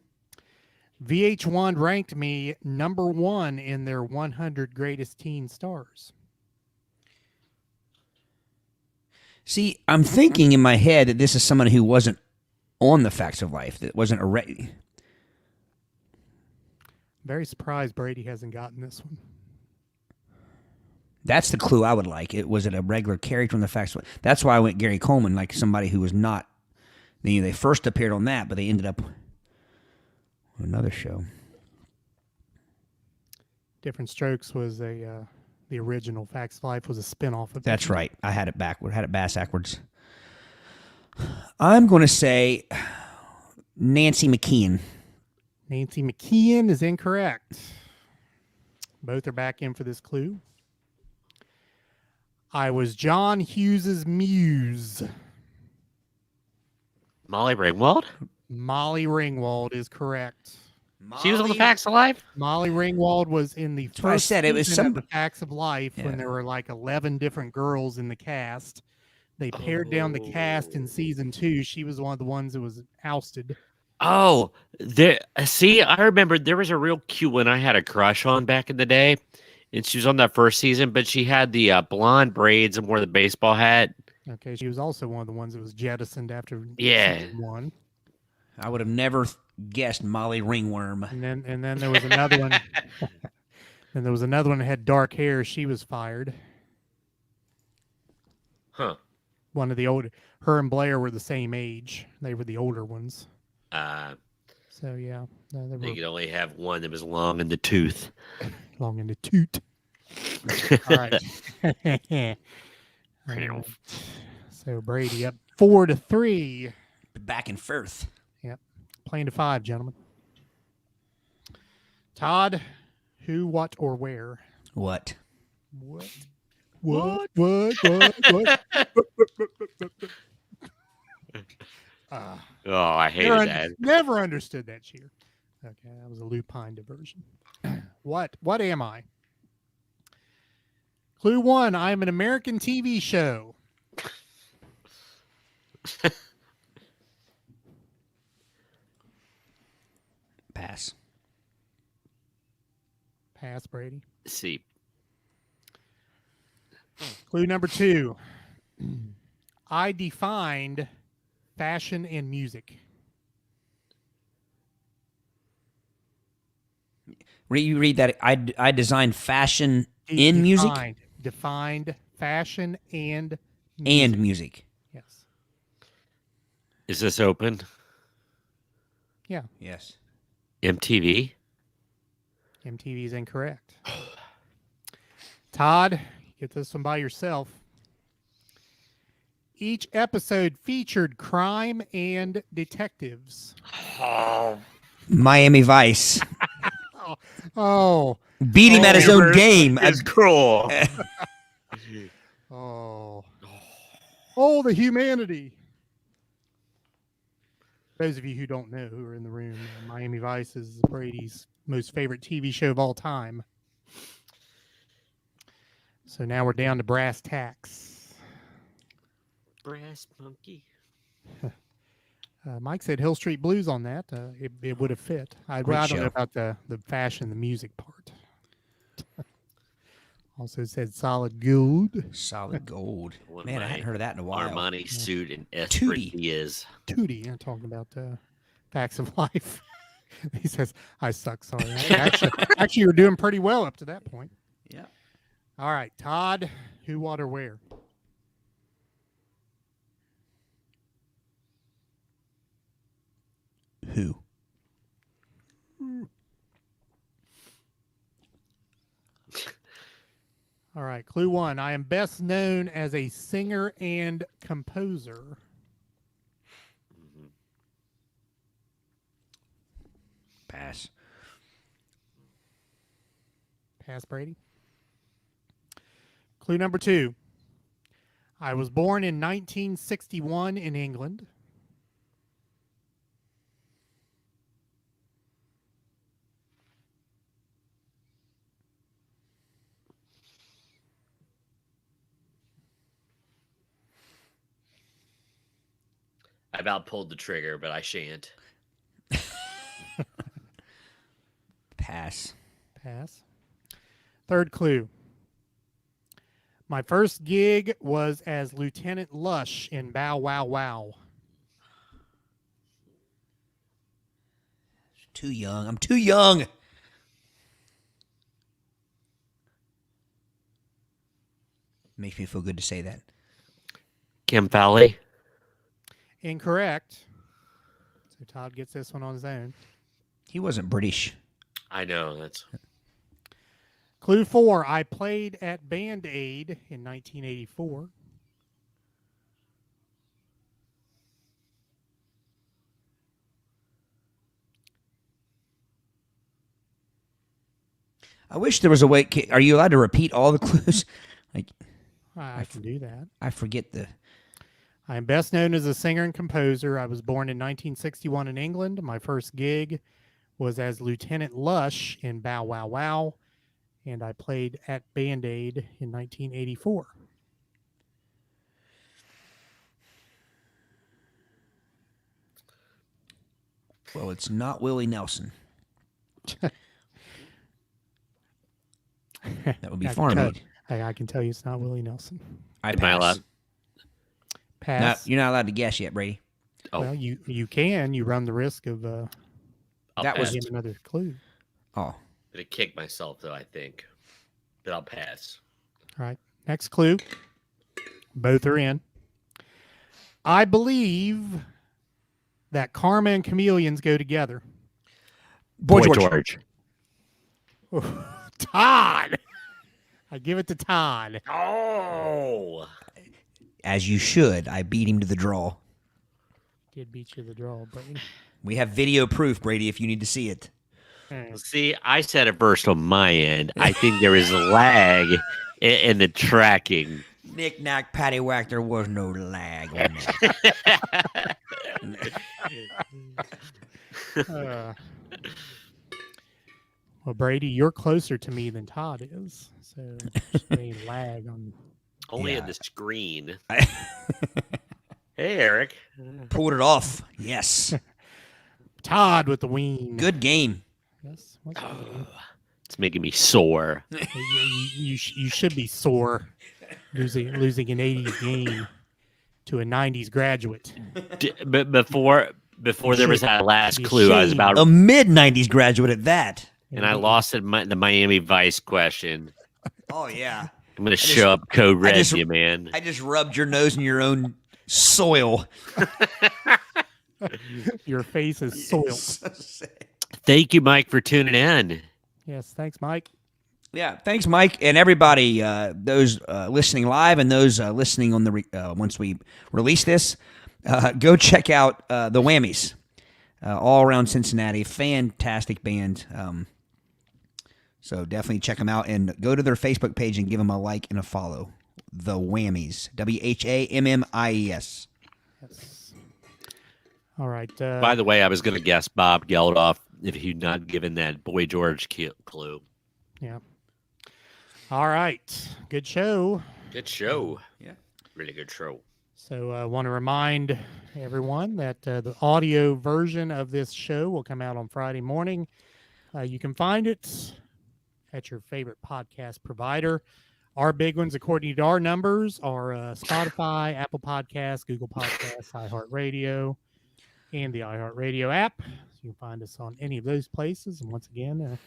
VH1 ranked me number 1 in their 100 greatest teen stars. See, I'm thinking in my head that this is someone who wasn't on The Facts of Life, that wasn't a Very surprised Brady hasn't gotten this one. That's the clue I would like. Was it a regular character on The Facts of Life? That's why I went Gary Coleman, like somebody who was not. They first appeared on that, but they ended up on another show. Different Strokes was the original. Facts of Life was a spinoff of. That's right. I had it backward. Had it backwards. I'm going to say Nancy McKeon. Nancy McKeon is incorrect. Both are back in for this clue. I was John Hughes's muse. Molly Ringwald? Molly Ringwald is correct. She was on The Facts of Life? Molly Ringwald was in the what I first said. It was season some- of The Facts of Life Yeah. when there were like 11 different girls in the cast. They pared down the cast in season 2. She was one of the ones that was ousted. Oh, see, I remember there was a real cute one I had a crush on back in the day, and she was on that first season, but she had the blonde braids and wore the baseball hat. Okay, she was also one of the ones that was jettisoned after Yeah. season 1. I would have never guessed Molly Ringworm. And then there was another one. And there was another one that had dark hair. She was fired. Huh. One of the older. Her and Blair were the same age. They were the older ones. So yeah, they They were could only have one that was long in the tooth. long in the toot. All right. All right. So Brady up 4-3. Back in Firth. Yep. Playing to 5, gentlemen. Todd, who, what, or where? What? What? Oh, I hated that. Never understood that cheer. Okay, that was a lupine diversion. What am I? Clue 1, I'm an American TV show. Pass. Pass, Brady. See, Clue number 2, I defined fashion and music. You read that. I designed fashion in music Defined fashion and music. and music. Yes. is this open? Yeah. Yes. MTV? MTV is incorrect. Todd, get this one by yourself. Each episode featured crime and detectives. Miami Vice. Oh. Beat him at his own game. It's cool. Oh. Oh, the humanity. Those of you who don't know who are in the room, Miami Vice is Brady's most favorite TV show of all time. So now we're down to brass tacks. Brass monkey. Mike said Hill Street Blues on that. It would have fit. I Great don't know show. about the fashion, the music part. Also said solid gold. Solid gold. What Man, I my hadn't heard of that in a while. Armani suit and Tootie. Esprit is. Tootie, talking about facts of life. He says, I suck. Sorry. Actually, you're doing pretty well up to that point. Yeah. All right, Todd, who, what, or where? Who? All right, clue one. I am best known as a singer and composer. Pass. Pass, Brady. Clue number two. I was born in 1961 in England. I about pulled the trigger, but I shan't. Pass. Pass. Third clue. My first gig was as Lieutenant Lush in Bow Wow Wow. Too young. I'm too young. Makes me feel good to say that. Kim Fowley. Incorrect. So Todd gets this one on his own. He wasn't British. I know that's. Clue four. I played at Band Aid in 1984. I wish there was a way. Are you allowed to repeat all the clues? Like, I can do that. I forget the. I am best known as a singer and composer. I was born in 1961 in England. My first gig was as Lieutenant Lush in Bow Wow Wow, and I played at Band Aid in 1984. Well, it's not Willie Nelson. That would be I can Farm tell- Aid. I can tell you it's not Willie Nelson. I Am I allowed? pass. Pass. You're not allowed to guess yet, Brady. Oh. Well, you can. You run the risk of I'll that was- pass. giving another clue. Oh, I'm gonna kick myself though. I think, but I'll pass. All right. Next clue. Both are in. I believe that karma and chameleons go together. Boy George. Todd. I give it to Todd. Oh, As you should. I beat him to the draw. Did beat you the draw, Brady. We have video proof, Brady, if you need to see it. see, I said it first on my end. I think there is a lag in the tracking. Knick knack, patty whack. There was no lag on that. Well, Brady, you're closer to me than Todd is, so just may lag on. Only Yeah. at the screen. Hey, Eric. Pulled it off. Yes. Todd with the wing. Good game. Yes. what's the wing? It's making me sore. You should be sore losing an 80s game to a 90s graduate. But before there was that last Be clue, I was ashamed. about, A mid-90s graduate at that. and I lost the Miami Vice question. Oh, yeah. I'm gonna show up code red, just- you man. I just rubbed your nose in your own soil. Your face is soiled. Thank you, Mike, for tuning in. Yes, thanks, Mike. Yeah, thanks, Mike, and everybody. Those listening live and those listening on the once we release this, go check out the Whammies, all around Cincinnati. Fantastic band. So definitely check them out and go to their Facebook page and give them a like and a follow. The Whammies. WHAMMIES. Yes. All right. By the way, I was going to guess Bob Geldof if he'd not given that Boy George clue. Yeah. All right. Good show. Good show. Yeah. Really good show. So I want to remind everyone that the audio version of this show will come out on Friday morning. You can find it at your favorite podcast provider. Our big ones, according to our numbers, are Spotify, Apple Podcasts, Google Podcasts, iHeartRadio, and the iHeartRadio app. So you can find us on any of those places. And once again,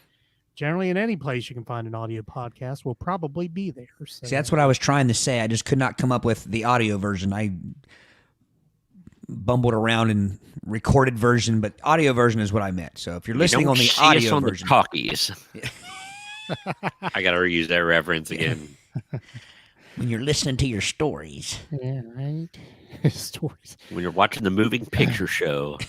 generally in any place you can find an audio podcast, we'll probably be there. So, See, that's what I was trying to say. I just could not come up with the audio version. I bumbled around in recorded version, but audio version is what I meant. So if you're listening on the audio version, the talkies. I got to reuse that reference again. When you're listening to your stories. Yeah, right. Stories. When you're watching the moving picture show.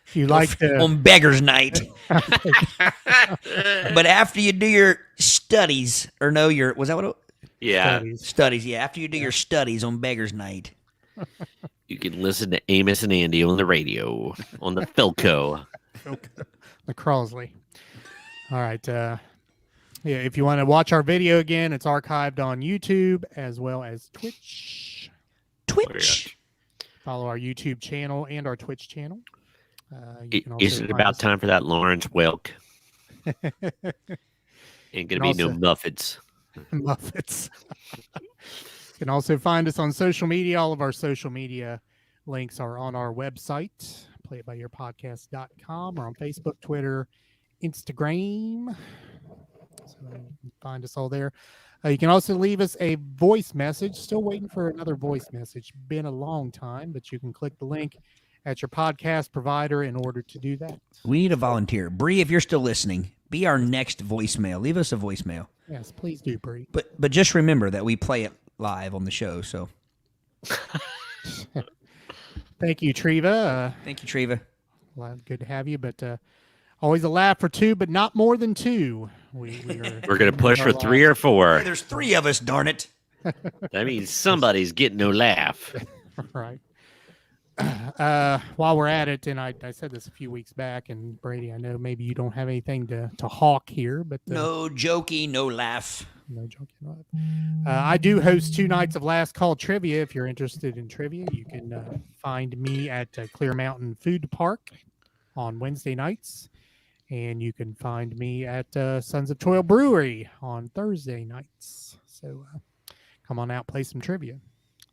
If you like to... on Beggar's Night. But after you do your studies, or no, your, was that what it? Yeah. Studies, yeah. After you do your studies on Beggar's Night. You can listen to Amos and Andy on the radio, on the Philco. The Crosley. All right. Yeah, if you want to watch our video again, it's archived on YouTube as well as Twitch. Follow our YouTube channel and our Twitch channel. Is it about time for that Lawrence Welk? Ain't going to be no Muffets. Muffets. You can also find us on social media. All of our social media links are on our website, playitbyyourpodcast.com, or on Facebook, Twitter, Instagram. So you can find us all there. You can also leave us a voice message. Still waiting for another voice message. Been a long time, but you can click the link at your podcast provider in order to do that. We need a volunteer. Bree, if you're still listening, be our next voicemail. Leave us a voicemail. Yes, please do, Bree. But just remember that we play it live on the show. So thank you, Treva. Thank you, Treva. Well, good to have you, but always a laugh for two, but not more than two. We're going to push for 3 or 4. Hey, there's 3 of us, darn it. That means somebody's getting no laugh. Right. While we're at it, and I said this a few weeks back, and Brady, I know maybe you don't have anything to hawk here, but no jokey, no laugh. No joking. I do host 2 nights of Last Call Trivia. If you're interested in trivia, you can find me at Clear Mountain Food Park on Wednesday nights, and you can find me at Sons of Toil Brewery on Thursday nights. So come on out, play some trivia.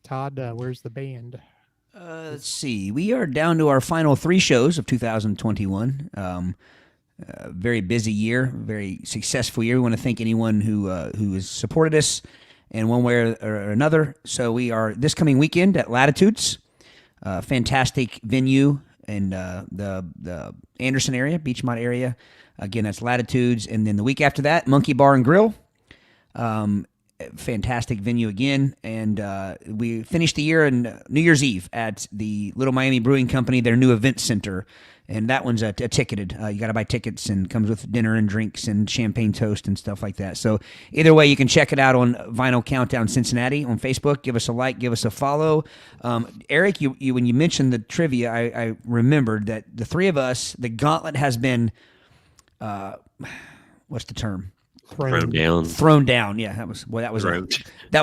Todd, where's the band? Let's see. We are down to our final 3 shows of 2021. Very busy year, very successful year. We want to thank anyone who has supported us in one way or another. So we are this coming weekend at Latitudes, fantastic venue in the Anderson area, Beachmont area. Again, that's Latitudes. And then the week after that, Monkey Bar and Grill. Fantastic venue again. And we finished the year on New Year's Eve at the Little Miami Brewing Company, their new event center. And that one's a ticketed. You got to buy tickets, and comes with dinner and drinks and champagne toast and stuff like that. So either way, you can check it out on Vinyl Countdown Cincinnati on Facebook. Give us a like, give us a follow. Eric, you when you mentioned the trivia, I remembered that the 3 of us, the gauntlet has been, what's the term? Thrown down. Thrown down. Yeah, that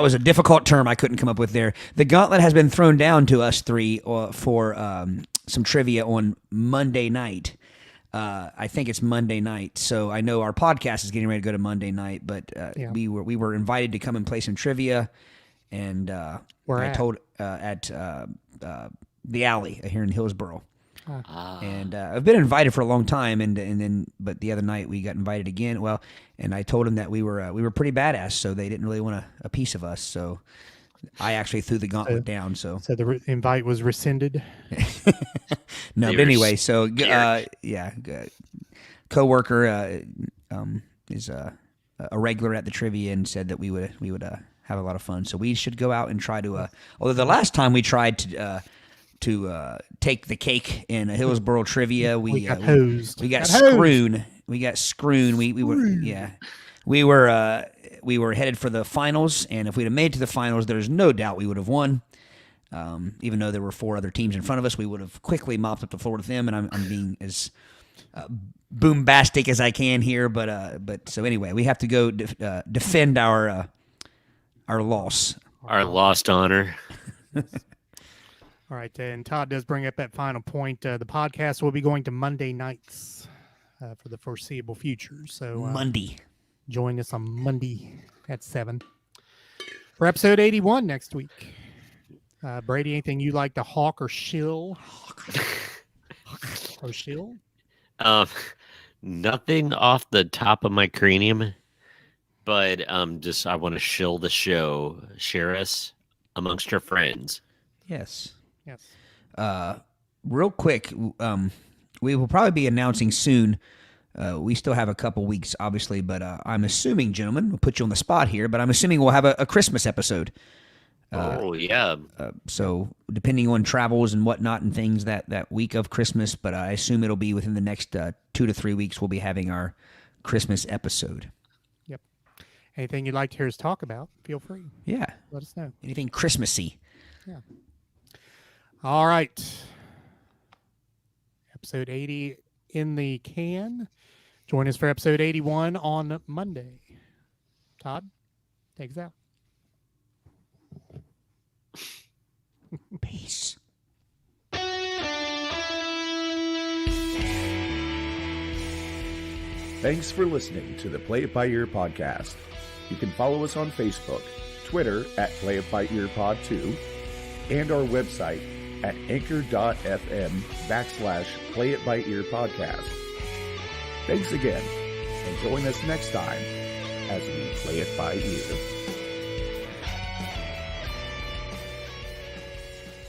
was a difficult term I couldn't come up with there. The gauntlet has been thrown down to us 3 for some trivia on Monday night. I think it's Monday night. So I know our podcast is getting ready to go to Monday night, but we were invited to come and play some trivia, and told at the Alley here in Hillsboro. And I've been invited for a long time, but the other night we got invited again. Well, and I told them that we were pretty badass, so they didn't really want a piece of us. So I actually threw the gauntlet down. So the invite was rescinded. No, but anyway, so coworker is a regular at the trivia and said that we would have a lot of fun. So we should go out and try to. Although the last time we tried to take the cake in a Hillsboro trivia, we got hosed. We got screwed. We got screwed. We were we were headed for the finals, and if we'd have made it to the finals, there's no doubt we would have won. Even though there were 4 other teams in front of us, we would have quickly mopped up the floor with them. And I'm being as boombastic as I can here, but so anyway, we have to go defend our loss, Our lost honor. All right, and Todd does bring up that final point. The podcast will be going to Monday nights for the foreseeable future. So Monday. Join us on Monday at 7 for episode 81 next week. Brady, anything you like to hawk or shill? Or shill? Nothing off the top of my cranium, but just I want to shill the show. Share us amongst your friends. Yes. Yes. Real quick, we will probably be announcing soon. We still have a couple weeks, obviously, but I'm assuming, gentlemen, we'll put you on the spot here, but I'm assuming we'll have a Christmas episode. Oh, yeah. So depending on travels and whatnot and things that week of Christmas, but I assume it'll be within the next 2 to 3 weeks. We'll be having our Christmas episode. Yep. Anything you'd like to hear us talk about, feel free. Yeah. Let us know. Anything Christmassy. Yeah. All right. Episode 80 in the can. Join us for episode 81 on Monday. Todd, take us out. Peace. Thanks for listening to the Play It By Ear podcast. You can follow us on Facebook, Twitter at Play It By Ear Pod 2, and our website at anchor.fm/Play It By Ear podcast. Thanks again, and join us next time as we play it by ear.